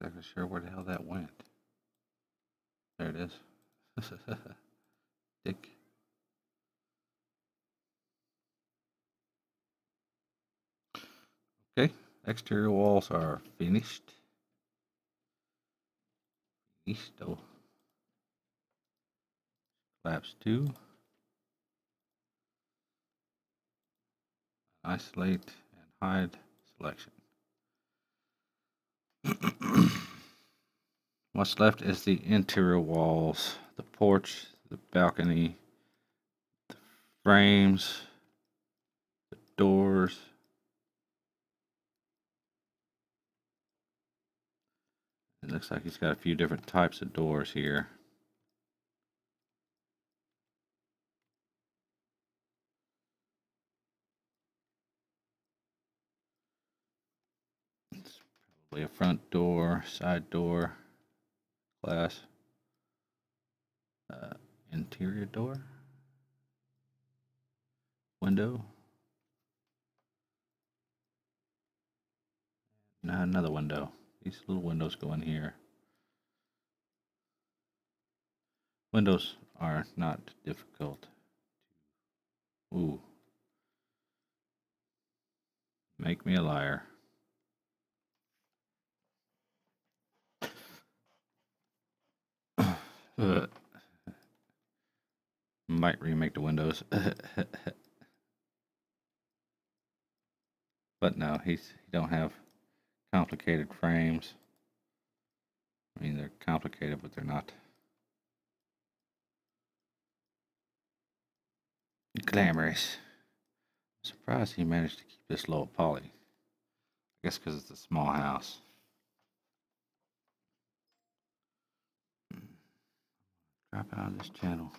Not exactly sure where the hell that went. There it is. Dick. Okay, exterior walls are finished. Listo. Collapse 2. Isolate and hide selection. What's left is the interior walls, the porch, the balcony, frames, the doors. It looks like he's got a few different types of doors here. It's probably a front door, side door, glass, interior door, window. Now another window. These little windows go in here. Windows are not difficult. Ooh. Make me a liar. Might remake the windows. But no, he don't have complicated frames. I mean, they're complicated, but they're not glamorous. I'm surprised he managed to keep this low poly. I guess because it's a small house. Drop out of this channel.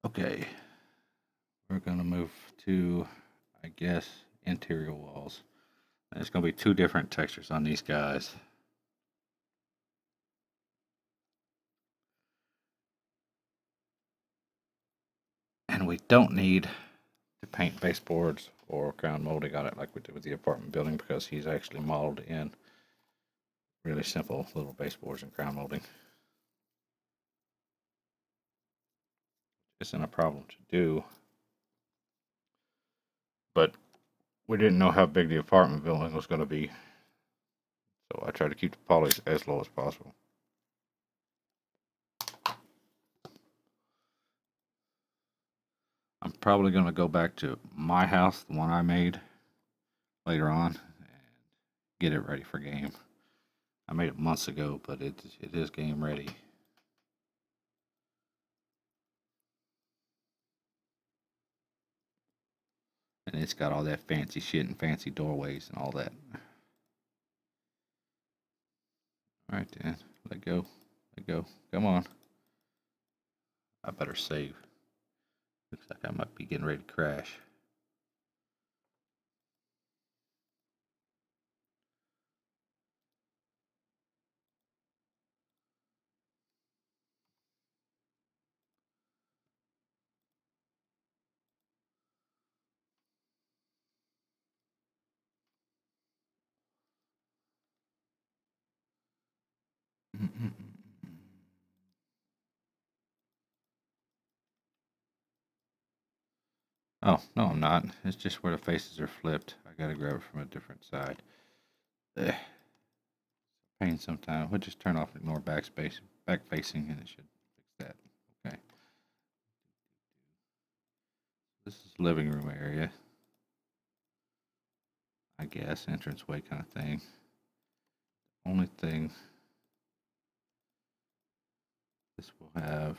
Okay. We're going to move to, I guess, interior walls. There's going to be two different textures on these guys. And we don't need to paint baseboards or crown molding on it like we did with the apartment building, because he's actually modeled in really simple little baseboards and crown molding. Isn't a problem to do, but we didn't know how big the apartment building was going to be, so I tried to keep the polys as low as possible. I'm probably going to go back to my house, the one I made, later on, and get it ready for game. I made it months ago, but it is game ready. And it's got all that fancy shit and fancy doorways and all that. Alright then, let go. Let go. Come on. I better save. Looks like I might be getting ready to crash. Oh, no, I'm not. It's just where the faces are flipped. I gotta grab it from a different side. Pain sometimes. We'll just turn off ignore back facing, and it should fix that. Okay. This is living room area. I guess entranceway kind of thing. Only thing this will have.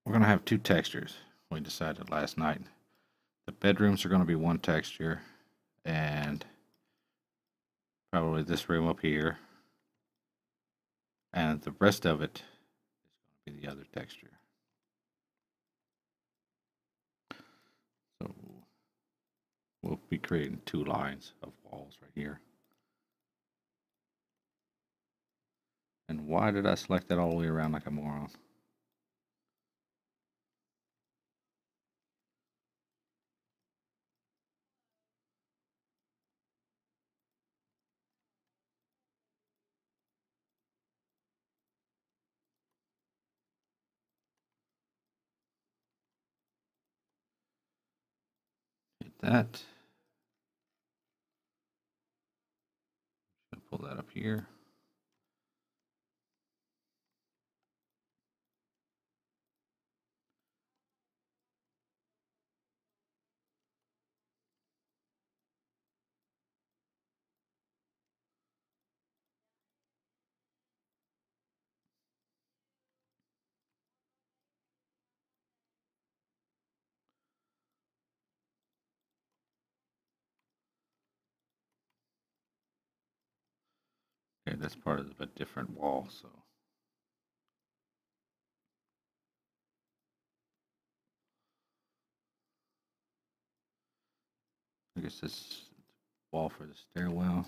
We're gonna have two textures. We decided last night. The bedrooms are gonna be one texture, and probably this room up here, and the rest of it is going to be the other texture. So we'll be creating two lines of walls right here. And why did I select that all the way around like a moron? Hit that. Pull that up here. that's part of a different wall, so. I guess this wall for the stairwell.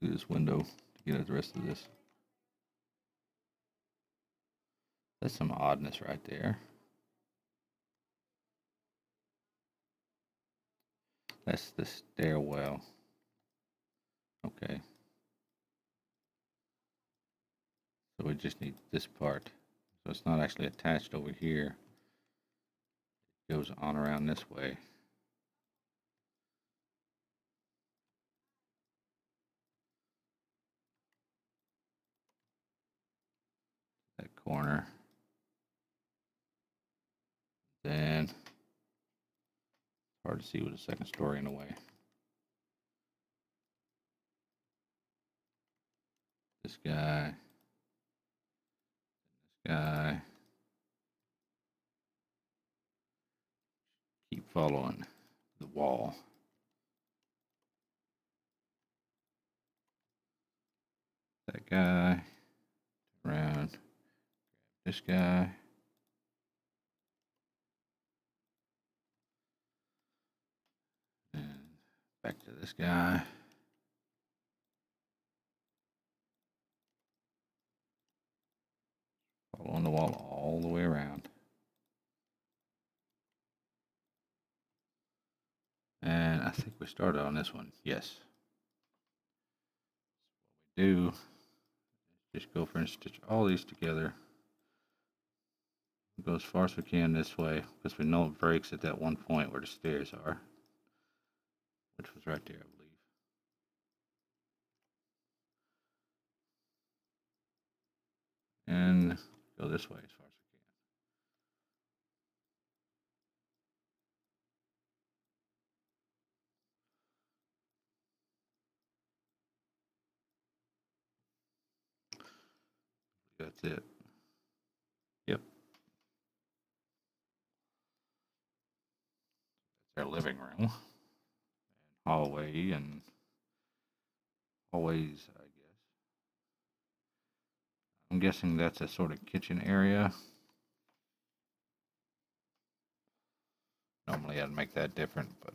Do this window to get at the rest of this. That's some oddness right there. That's the stairwell. Okay. So we just need this part. So it's not actually attached over here. It goes on around this way. That corner. Then it's hard to see with a second story in the way. This guy. This guy. Keep following the wall. That guy. Around. This guy. And back to this guy. Following the wall all the way around. And I think we started on this one. Yes. What we do is just go for and stitch all these together. Go as far as we can this way because we know it breaks at that one point where the stairs are, which was right there, I believe. And go this way as far as we can. That's it. Yep. That's our living room and hallway and hallways, I guess. I'm guessing that's a sort of kitchen area. Normally I'd make that different, but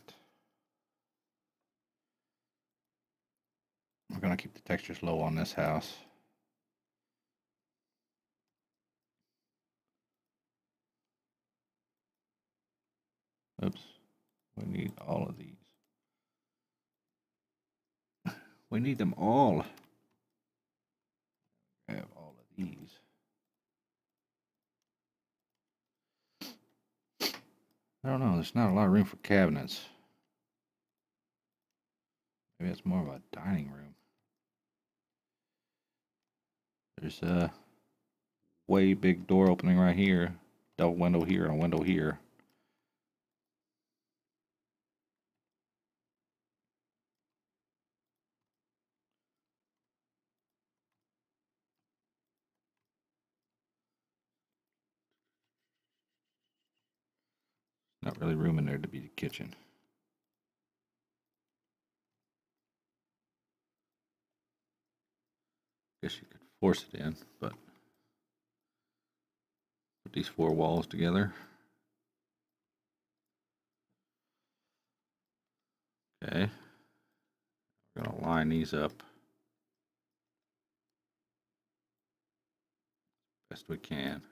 we're going to keep the textures low on this house. Oops. We need all of these. We need them all. I have all of these. I don't know. There's not a lot of room for cabinets. Maybe it's more of a dining room. There's a way big door opening right here. Double window here and a window here. Not really room in there to be the kitchen. Guess you could force it in, but put these four walls together. Okay. We're going to line these up best we can.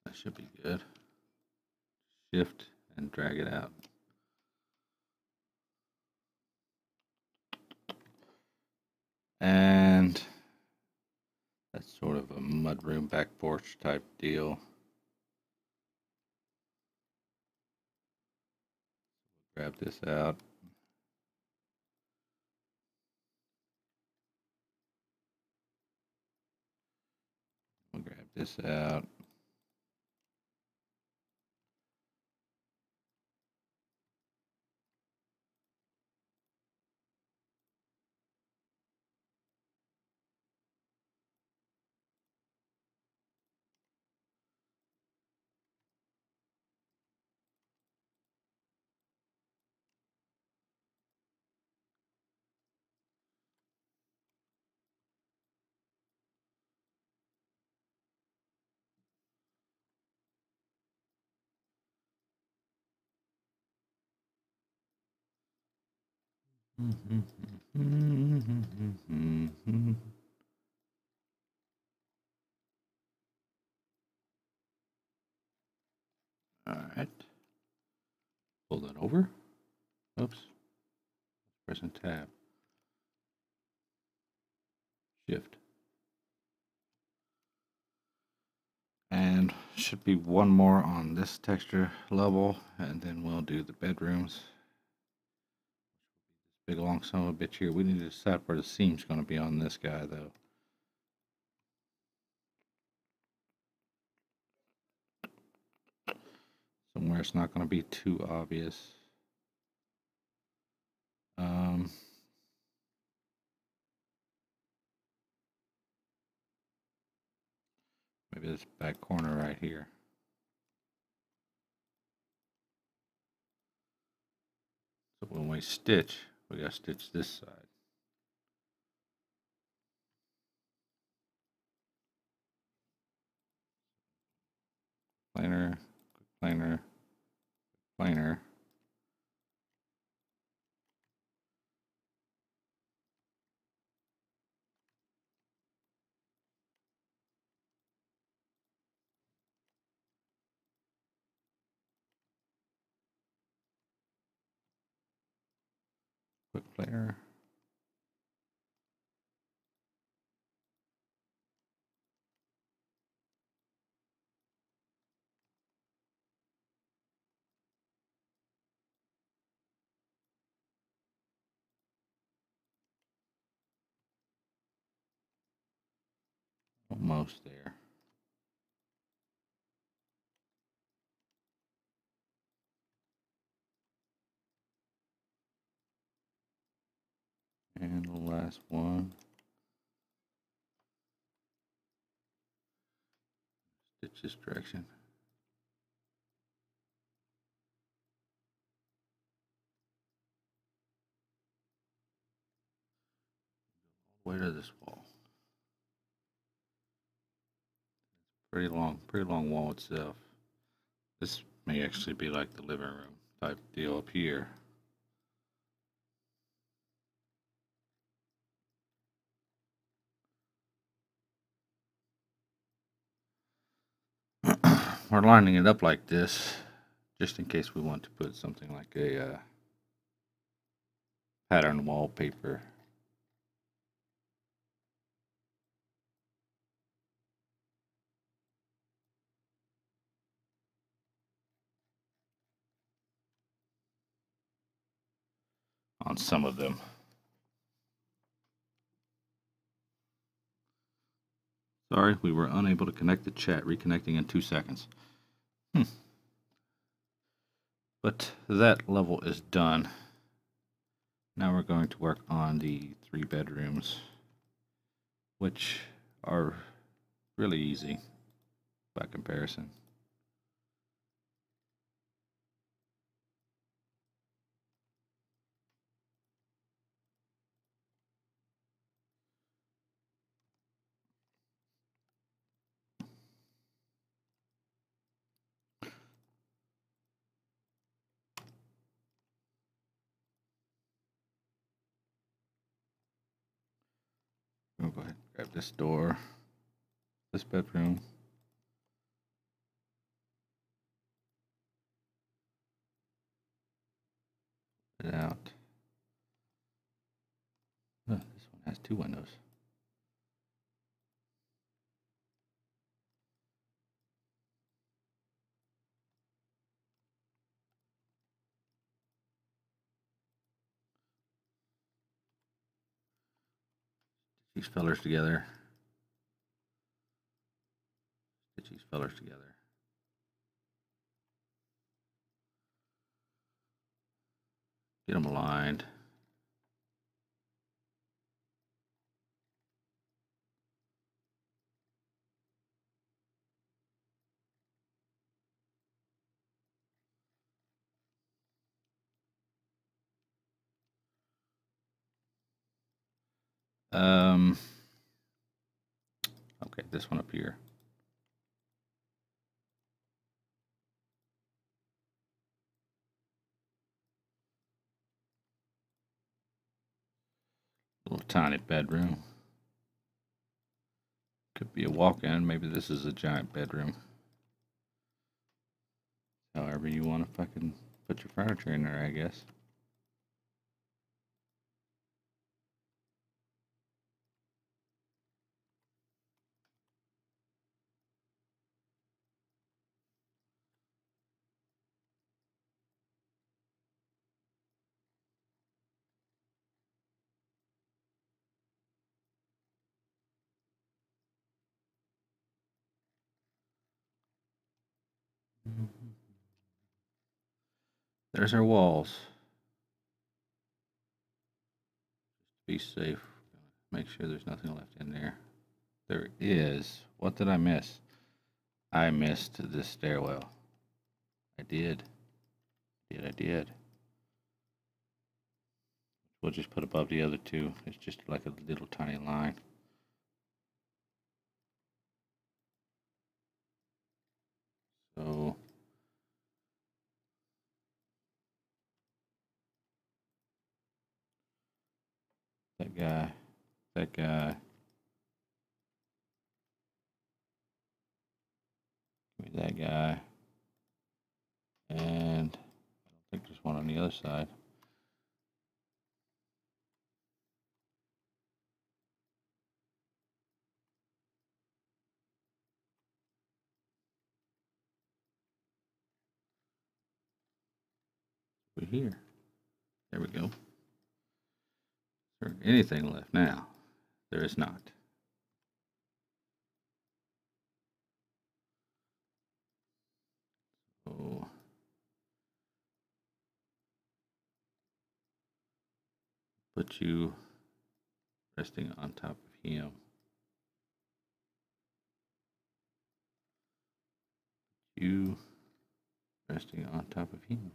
That should be good. Shift and drag it out. And that's sort of a mudroom back porch type deal. Grab this out. We'll grab this out. All right. Pull that over. Oops. Pressing tab. Shift. And should be one more on this texture level, and then we'll do the bedrooms. Big long son of a bitch here. We need to decide where the seam's going to be on this guy, though. Somewhere it's not going to be too obvious. Maybe this back corner right here. So when we stitch, we got to stitch this side. Planer, planer, planer. Quick planer. Almost there. And the last one. Stitch this direction. All the way to this wall. Pretty long wall itself. This may actually be like the living room type deal up here. We're lining it up like this, just in case we want to put something like a pattern wallpaper. On some of them. Sorry, we were unable to connect the chat. Reconnecting in 2 seconds. But that level is done. Now we're going to work on the 3 bedrooms, which are really easy by comparison. We'll go ahead and grab this door, this bedroom. It out. Oh, this one has 2 windows. These fellers together. Stitch these fellers together. Get them aligned. Okay, this one up here. tiny bedroom. Could be a walk-in. Maybe this is a giant bedroom. However you want to fucking put your furniture in there, I guess. There's our walls. Be safe. Make sure there's nothing left in there. There is. What did I miss? I missed this stairwell. I did. I did. We'll just put above the other two. It's just like a little tiny line. So that guy, give me that guy, and I don't think there's one on the other side. Over here. There we go. Is there anything left now? There is not. So put you resting on top of him. You resting on top of him.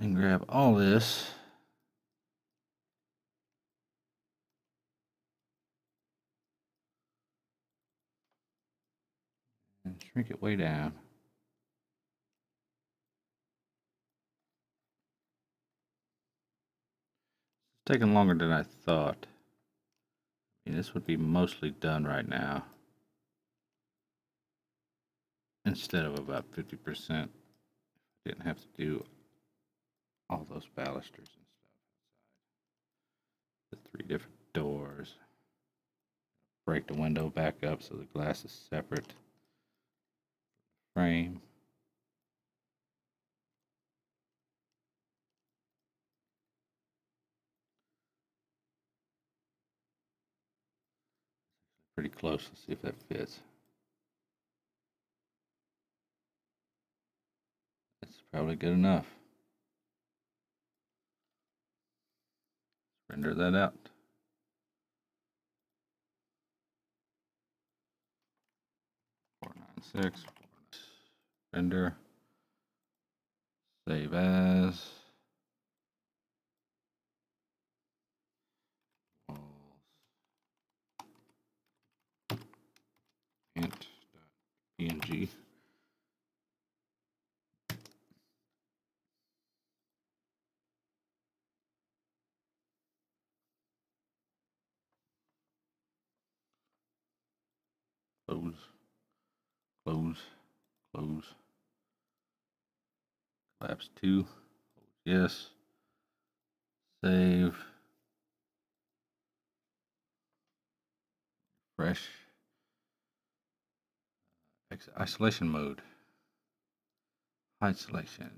And grab all this. And shrink it way down. It's taking longer than I thought. I mean, this would be mostly done right now. Instead of about 50%. Didn't have to do all those balusters and stuff outside. The 3 different doors. Break the window back up so the glass is separate. Frame. Pretty close. Let's see if that fits. That's probably good enough. Render that out. .496. Render. Save as. Int.png. Close. Close. Close. Collapse 2. Yes. Save. Fresh. Isolation mode. Isolation.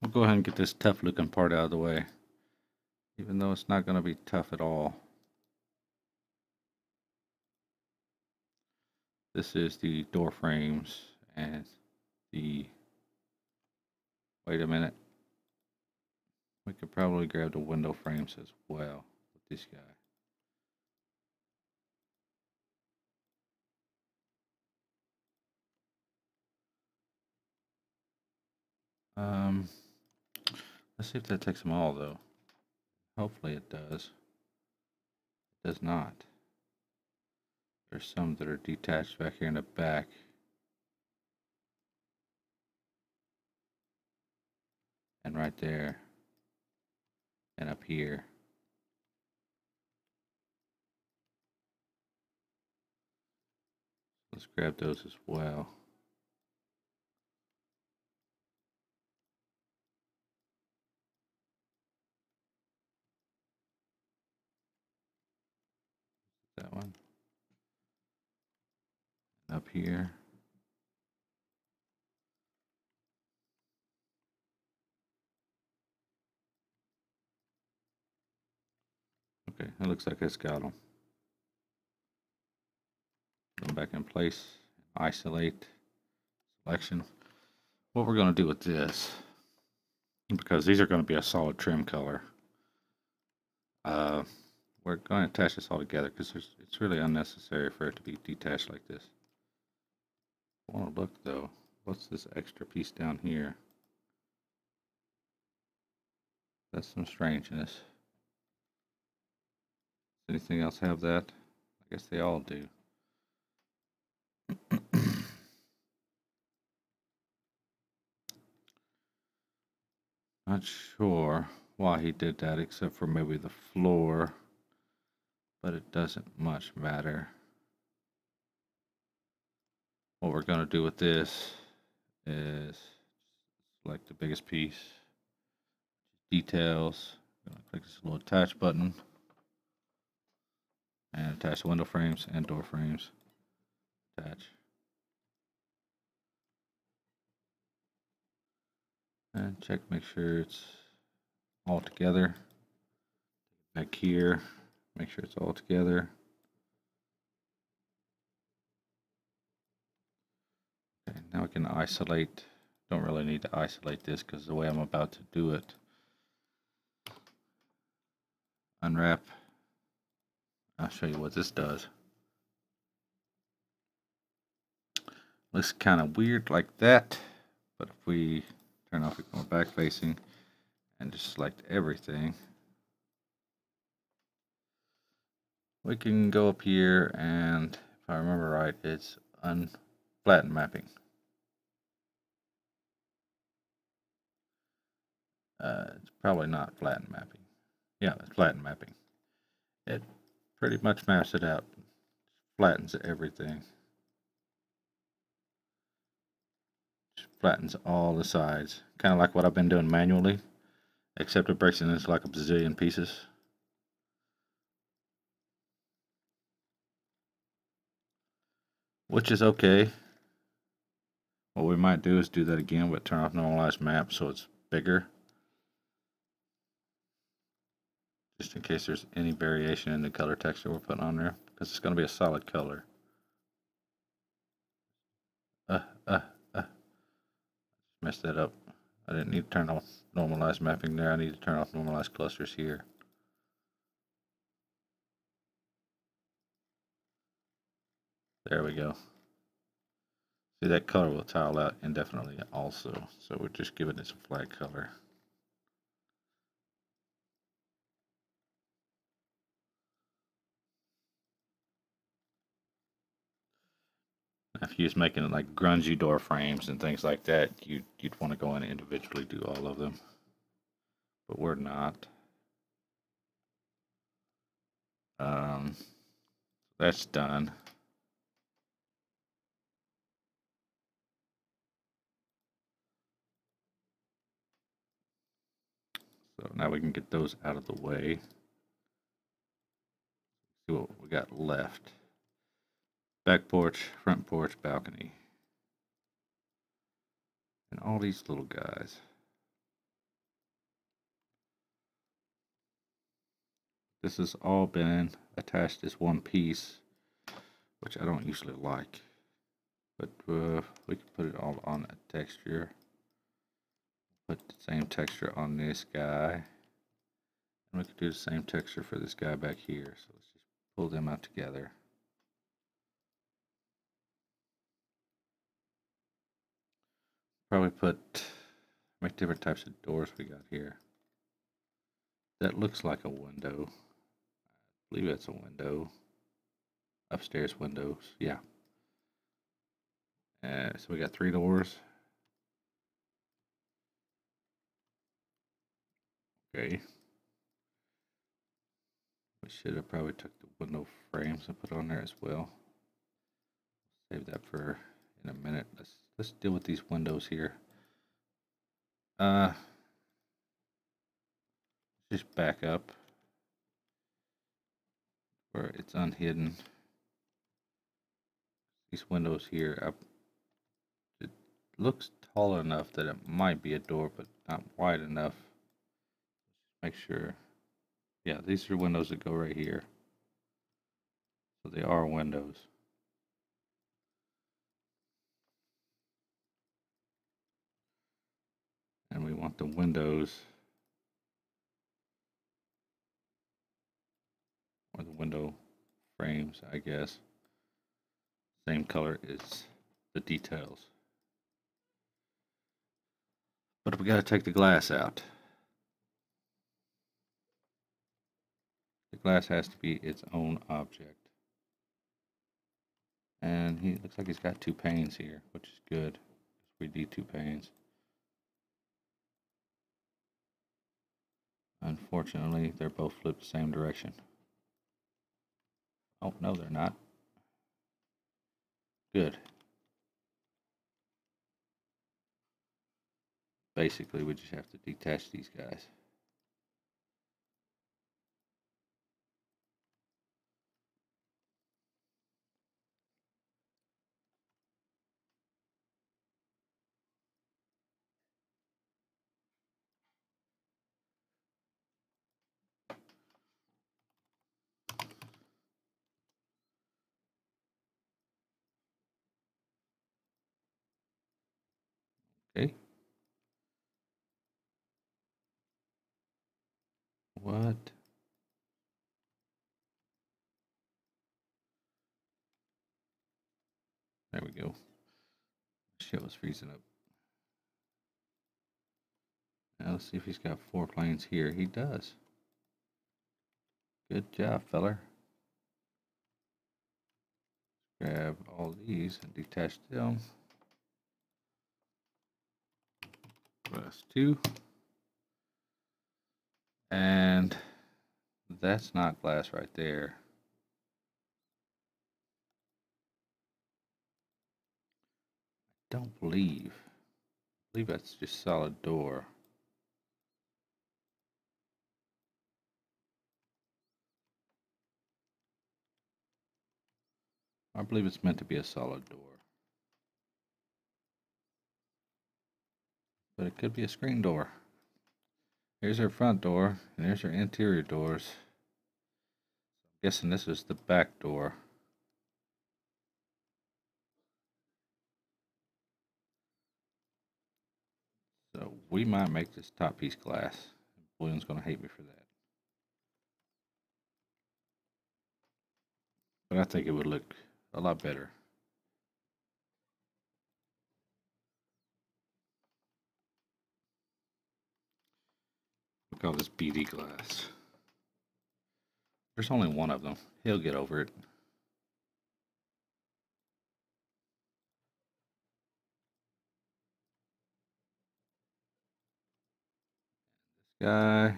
We'll go ahead and get this tough looking part out of the way. Even though it's not going to be tough at all. This is the door frames and the... Wait a minute. We could probably grab the window frames as well with this guy. Let's see if that takes them all though. Hopefully it does. It does not. There's some that are detached back here in the back. And right there. And up here. Let's grab those as well. That one. Up here. Okay, it looks like it's got them. Go back in place. Isolate. Selection. What we're going to do with this, because these are going to be a solid trim color, we're going to attach this all together because it's really unnecessary for it to be detached like this. I want to look though. What's this extra piece down here? That's some strangeness. Does anything else have that? I guess they all do. Not sure why he did that except for maybe the floor, but it doesn't much matter. What we're going to do with this is select the biggest piece, details, I'm going to click this little attach button and attach the window frames and door frames. Attach. And check, make sure it's all together. Back here, make sure it's all together. Okay, now we can isolate. Don't really need to isolate this because the way I'm about to do it. Unwrap. I'll show you what this does. Looks kind of weird like that, but if we turn off the back facing and just select everything, we can go up here and, if I remember right, it's flatten mapping. It's probably not flatten mapping. Yeah, it's flatten mapping. It pretty much maps it out, flattens everything. Just flattens all the sides, kind of like what I've been doing manually, except it breaks it into like a bazillion pieces. Which is okay. What we might do is do that again, but turn off normalized map so it's bigger. Just in case there's any variation in the color texture we're putting on there, because it's going to be a solid color. Messed that up. I didn't need to turn off normalized mapping there. I need to turn off normalized clusters here. There we go. See, that color will tile out indefinitely also. So we're just giving it a flag color. If you was making it like grungy door frames and things like that, you'd want to go in and individually do all of them. But we're not. That's done. So now we can get those out of the way. See what we got left. Back porch, front porch, balcony. And all these little guys. This has all been attached as one piece, which I don't usually like. But we can put it all on a texture. Put the same texture on this guy. And we can do the same texture for this guy back here. So let's just pull them out together. Probably make different types of doors we got here. That looks like a window. I believe that's a window. upstairs windows. Yeah. So we got 3 doors. Okay. We should have probably took the window frames and put on there as well. Save that for in a minute. Let's deal with these windows here. Just back up where it's unhidden. These windows here, it looks tall enough that it might be a door, but not wide enough. Make sure. Yeah, these are windows that go right here. So they are windows. And we want the windows, or the window frames, I guess, same color as the details. But we got to take the glass out. The glass has to be its own object. And he looks like he's got 2 panes here, which is good. We need 2 panes. Unfortunately, they're both flipped the same direction. Oh, no, they're not. Good. Basically, we just have to detach these guys. Okay. What? There we go. Shit was freezing up. Now let's see if he's got 4 planes here. He does. Good job, feller. Grab all these and detach them. Press 2. And that's not glass right there. Don't believe. I believe that's just solid door. I believe it's meant to be a solid door. But it could be a screen door. Here's our front door, and here's our interior doors. I'm guessing this is the back door. So we might make this top piece glass. William's gonna hate me for that. But I think it would look a lot better. Look at all this BD glass. There's only one of them. He'll get over it. This guy.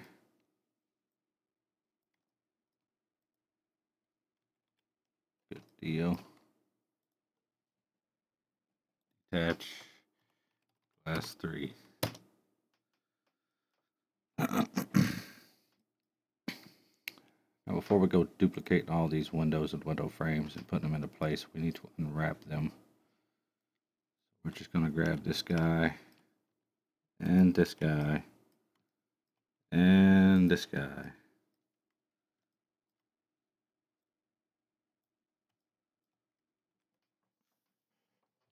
Good deal. Attach. Glass 3. Now before we go duplicating all these windows and window frames and putting them into place, we need to unwrap them. We're just going to grab this guy, and this guy, and this guy.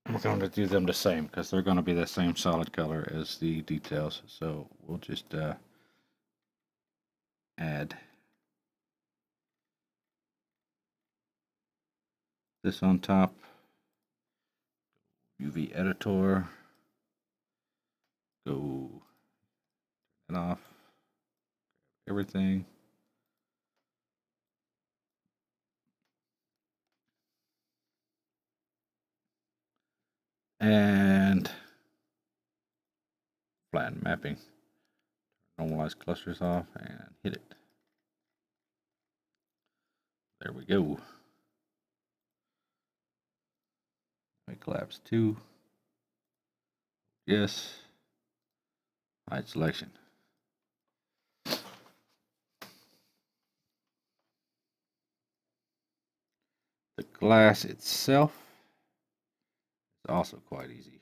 We're going to do them the same because they're going to be the same solid color as the details. So we'll just add this on top. UV editor. Go turn it off. Everything. And flatten mapping. Normalize clusters off and hit it. There we go. Collapse 2. Yes. Hide selection. The glass itself is also quite easy.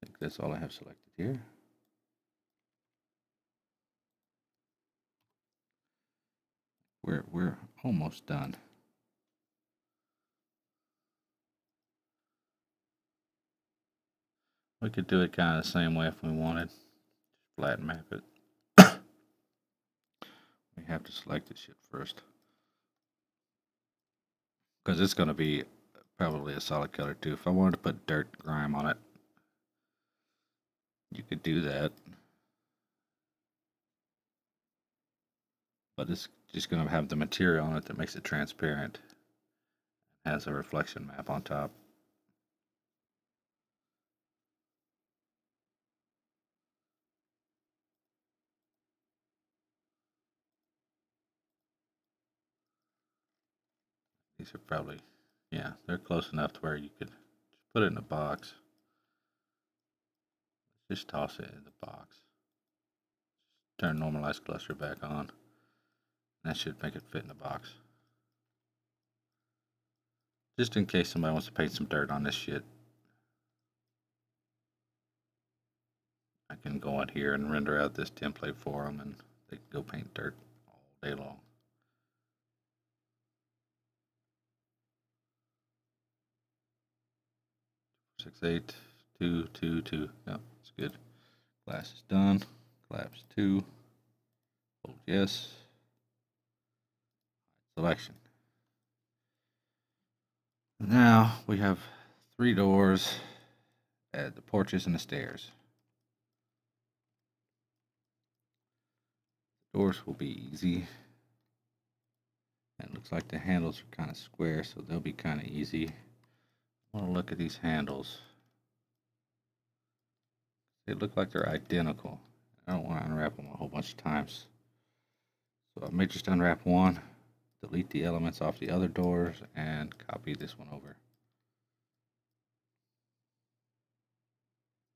I think that's all I have selected here. We're almost done. We could do it kind of the same way if we wanted. Just flatten map it. We have to select this shit first, because it's going to be probably a solid color too. If I wanted to put dirt grime on it, you could do that, but it's just going to have the material on it that makes it transparent. It has a reflection map on top. These are probably, yeah, they're close enough to where you could just put it in a box. Just toss it in the box. Turn normalized cluster back on. That should make it fit in the box. Just in case somebody wants to paint some dirt on this shit, I can go in here and render out this template for them, and they can go paint dirt all day long. Six, 8, 2, 2, 2. Yep, that's good. Glass is done. Collapse 2. Hold yes. Selection. Now we have 3 doors at the porches and the stairs. The doors will be easy. And it looks like the handles are kind of square, so they'll be kind of easy. I want to look at these handles. They look like they're identical. I don't want to unwrap them a whole bunch of times. So I may just unwrap one, delete the elements off the other doors, and copy this one over.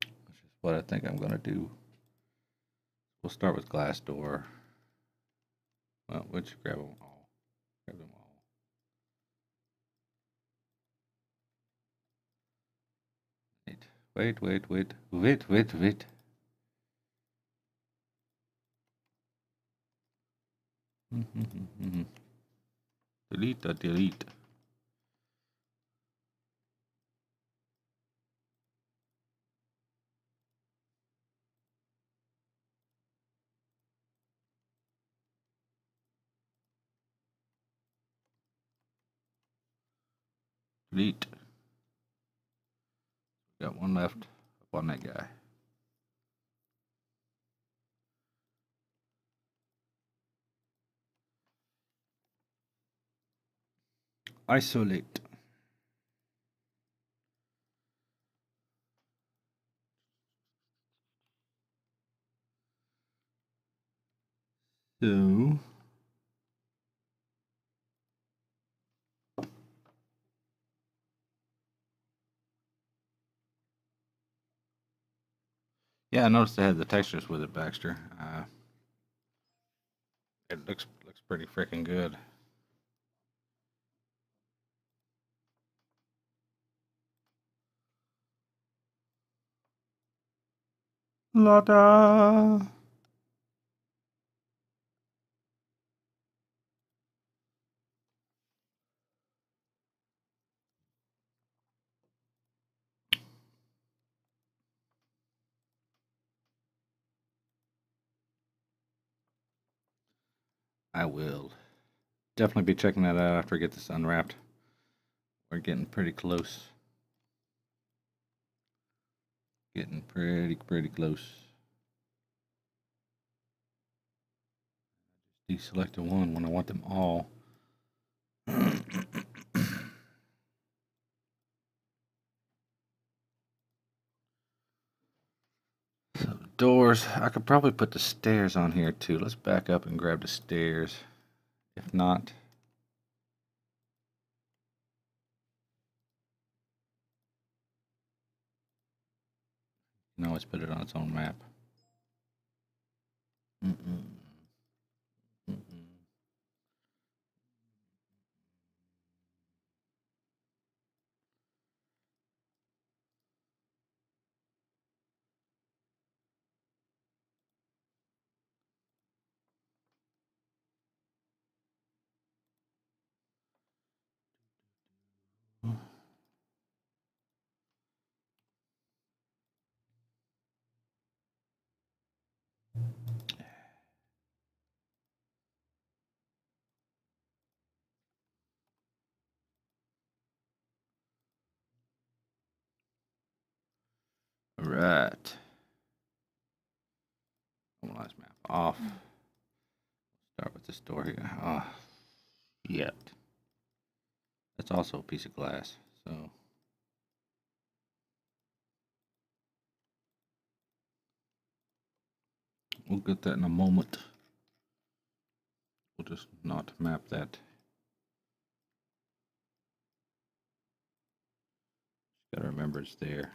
Which is what I think I'm going to do. We'll start with glass door. Well, we'll just grab them all. Grab them all. Wait. Delete. Delete. Got one left up on that guy. Isolate. So yeah, I noticed they had the textures with it, Baxter. It looks pretty freaking good. Lotta. I will definitely be checking that out after I get this unwrapped. We're getting pretty close. Getting pretty close. Deselect one when I want them all. doors. I could probably put the stairs on here too. Let's back up and grab the stairs. If not, you can always put it on its own map. All right. Normalize map off. Start with this door here. Oh, yet. That's also a piece of glass. So we'll get that in a moment. We'll just not map that. Gotta remember it's there.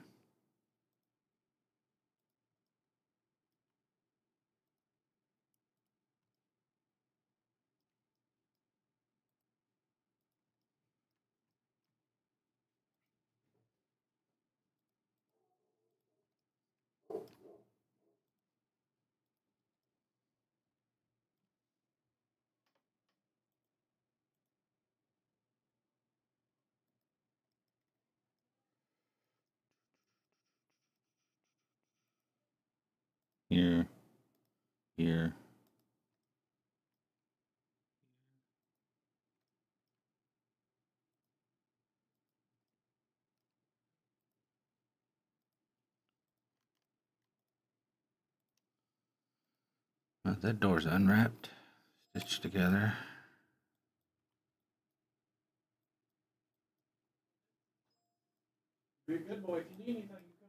Here, here. That door's unwrapped, stitched together. Be a good boy. If you need anything, you come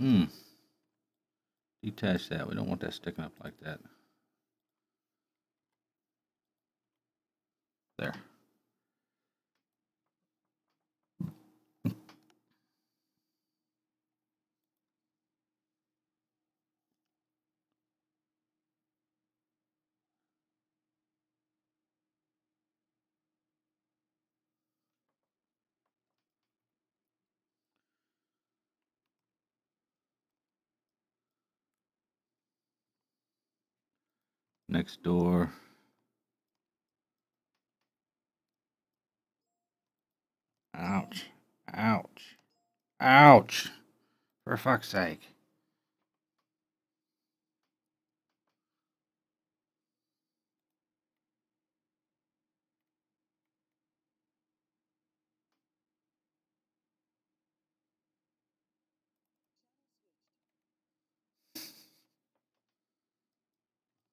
get me. Detach that. We don't want that sticking up like that. There. Next door. Ouch. Ouch. Ouch. For fuck's sake.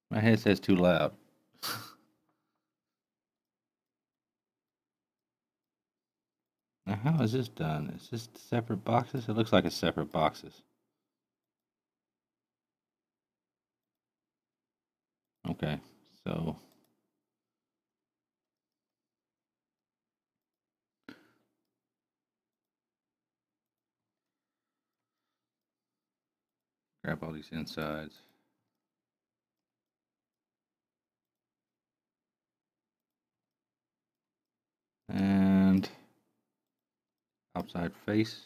My headset's too loud. Now, how is this done? Is this separate boxes? It looks like it's separate boxes. Okay, so grab all these insides. And outside face.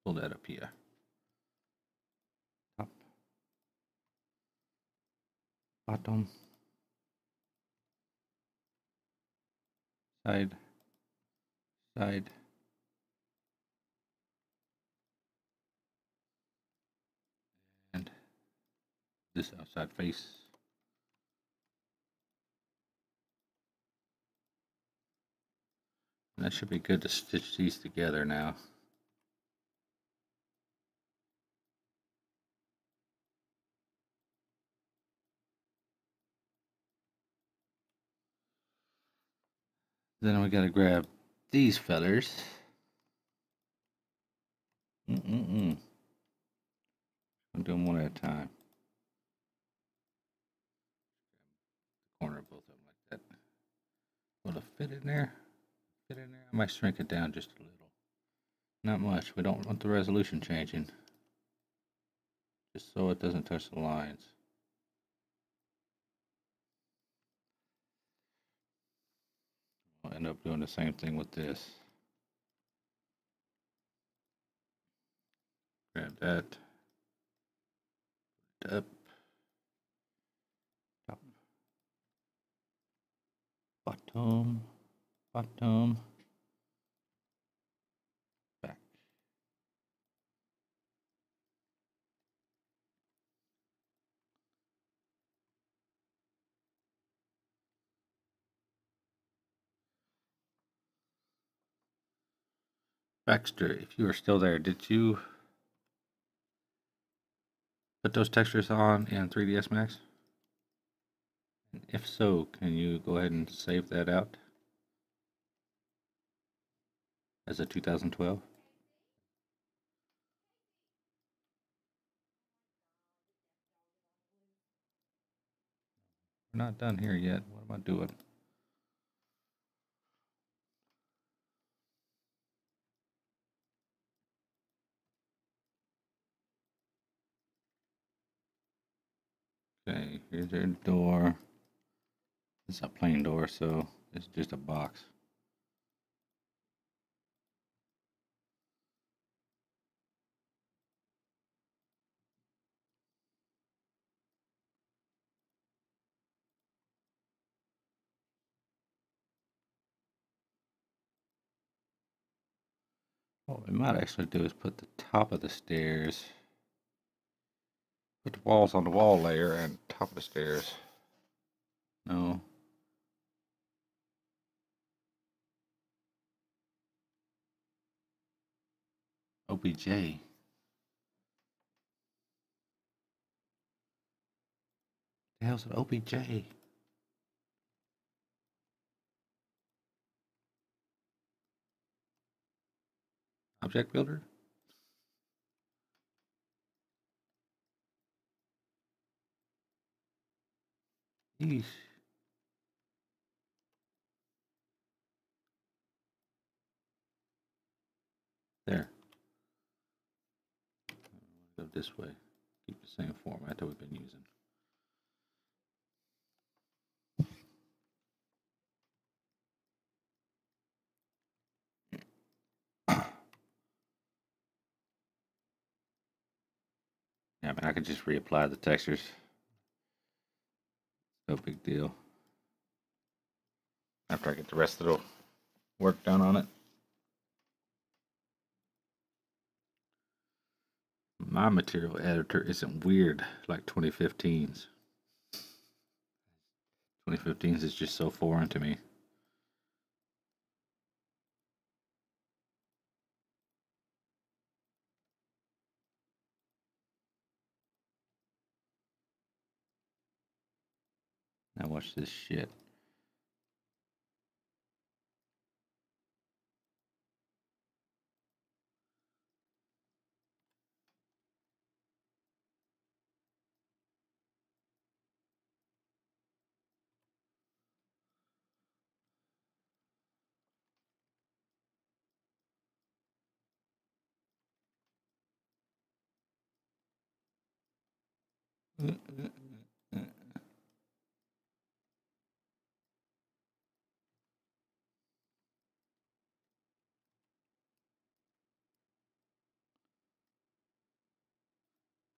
Pull that up here. Top. Bottom. Side. Side. And this outside face. And that should be good to stitch these together now. Then we gotta grab these fellers. I'm doing one at a time. Corner of both of them like that. Will it fit in there? Fit in there? I might shrink it down just a little. Not much. We don't want the resolution changing. Just so it doesn't touch the lines. I'll end up doing the same thing with this. Grab that. Put it up. Top. Bottom. Bottom. Back. Baxter, if you are still there, did you put those textures on in 3ds Max? And if so, can you go ahead and save that out as a 2012? We're not done here yet. What am I doing? Okay, here's our door. It's a plain door, so it's just a box. What we might actually do is put the top of the stairs, put the walls on the wall layer and top of the stairs. No. OBJ. The hell's an OBJ? Object builder? Yeesh. There. Go this way. Keep the same format that we've been using. Yeah, I mean, I could just reapply the textures. No big deal. After I get the rest of the work done on it. My material editor isn't weird like 2015's. 2015's is just so foreign to me. Now watch this shit.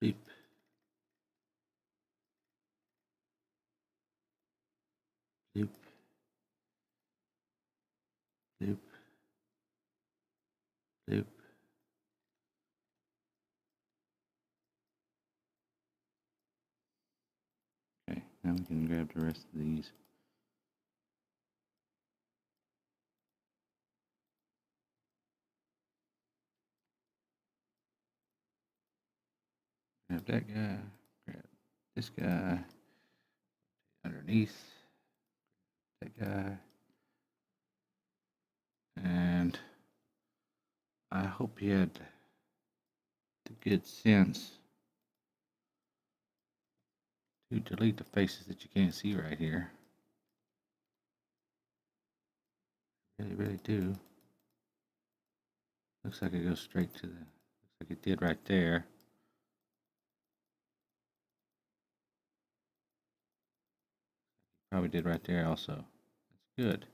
Beep. Beep. Beep. Beep. Okay, now we can grab the rest of these. Grab that guy. Grab this guy. Underneath. That guy. And I hope you had the good sense to delete the faces that you can't see right here. Really do. Looks like it goes straight to the, looks like it did right there. Probably did right there also. That's good.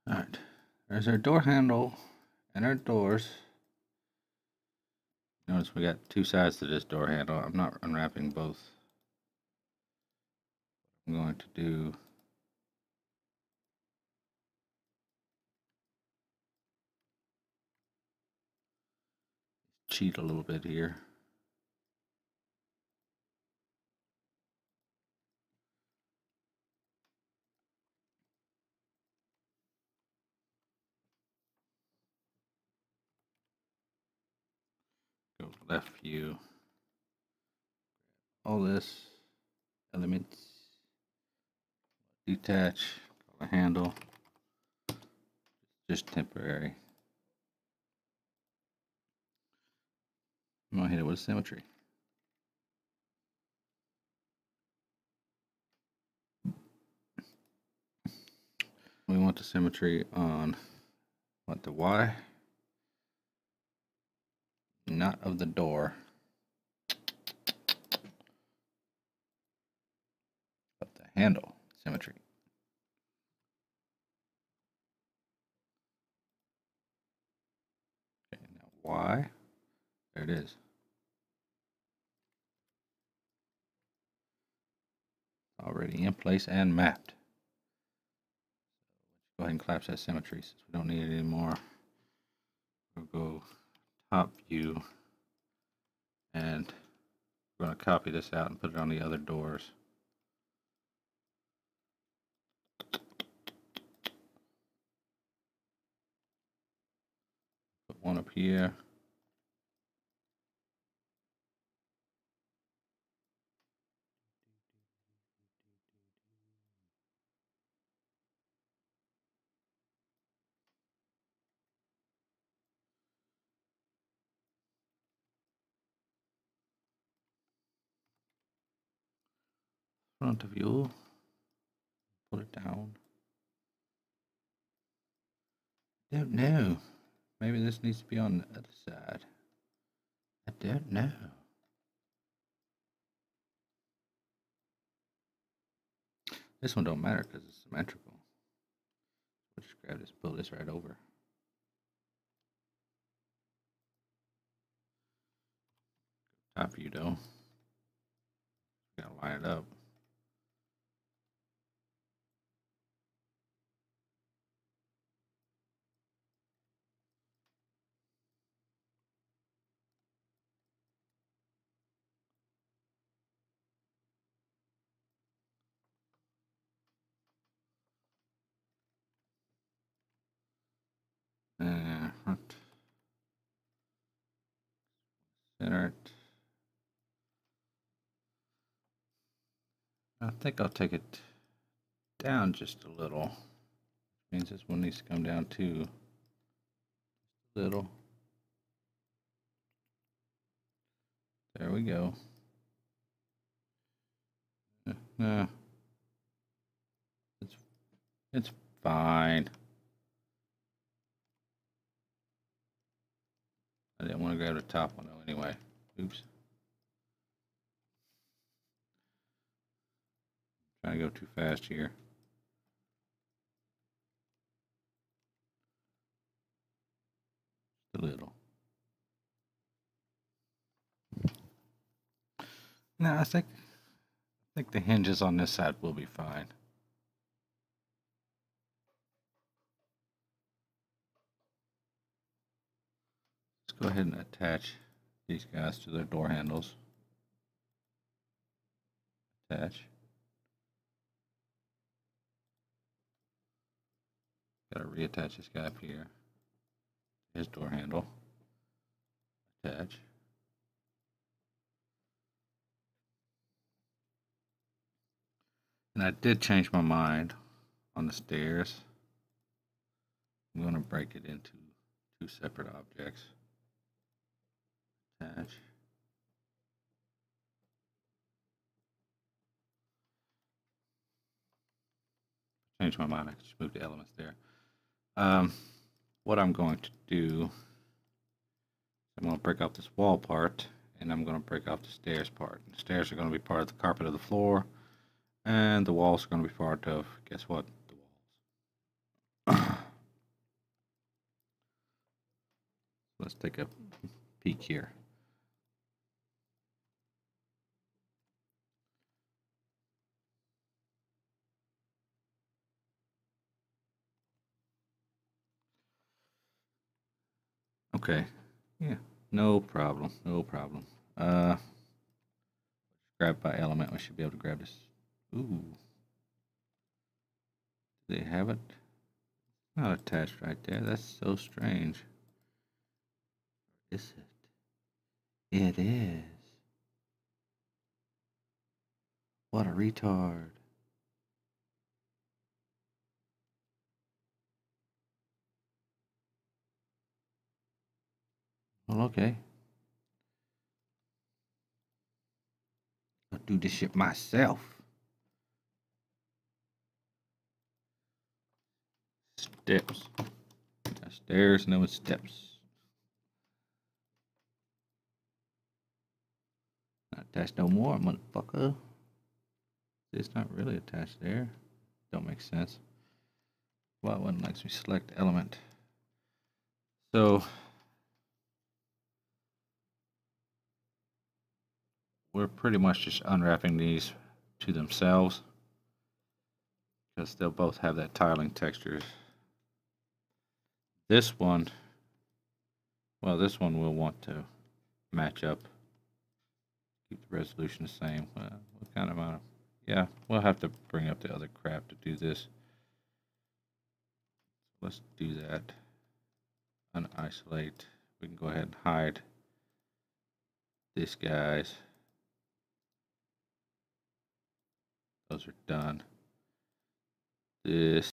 Alright, there's our door handle and our doors. Notice we got two sides to this door handle. I'm not unwrapping both. I'm going to do cheat a little bit here. Go left view. All this elements. Detach. Call a handle. Just temporary. I'm gonna hit it with symmetry. We want the symmetry on what, the Y? Not of the door. But the handle symmetry. Okay, now Y. There it is. Already in place and mapped. Go ahead and collapse that symmetry since we don't need it anymore. We'll go top view and we're going to copy this out and put it on the other doors. Put one up here. Front view. Put it down. Don't know. Maybe this needs to be on the other side. I don't know. This one don't matter because it's symmetrical. We'll just grab this, pull this right over. Top view though. Gotta line it up. Front. Center it. I think I'll take it down just a little. Means this one needs to come down too. A little. There we go. No. It's fine. I didn't want to grab the top one though anyway. Oops. Trying to go too fast here. Just a little. No, I think the hinges on this side will be fine. Let's go ahead and attach these guys to their door handles. Attach. Gotta reattach this guy up here. His door handle. Attach. And I did change my mind on the stairs. I'm going to break it into two separate objects. Attach. Change my mind. I can just move the elements there. What I'm going to do, I'm going to break off this wall part, and I'm going to break off the stairs part. The stairs are going to be part of the carpet of the floor, and the walls are going to be part of, guess what? The walls. Let's take a peek here. Okay, yeah, no problem, no problem. Grab by element, we should be able to grab this. Ooh. Do they have it? Not attached right there, that's so strange. Is it? It is. What a retard. Well, okay. I'll do this shit myself. Steps. Got stairs, no steps. Not attached no more, motherfucker. It's not really attached there. Don't make sense. Well, it wouldn't let me select element. So we're pretty much just unwrapping these to themselves because they'll both have that tiling texture. This one, well, this one we'll want to match up, keep the resolution the same. What kind of amount? Yeah, we'll have to bring up the other crap to do this. Let's do that. Unisolate. We can go ahead and hide this guys. Those are done. This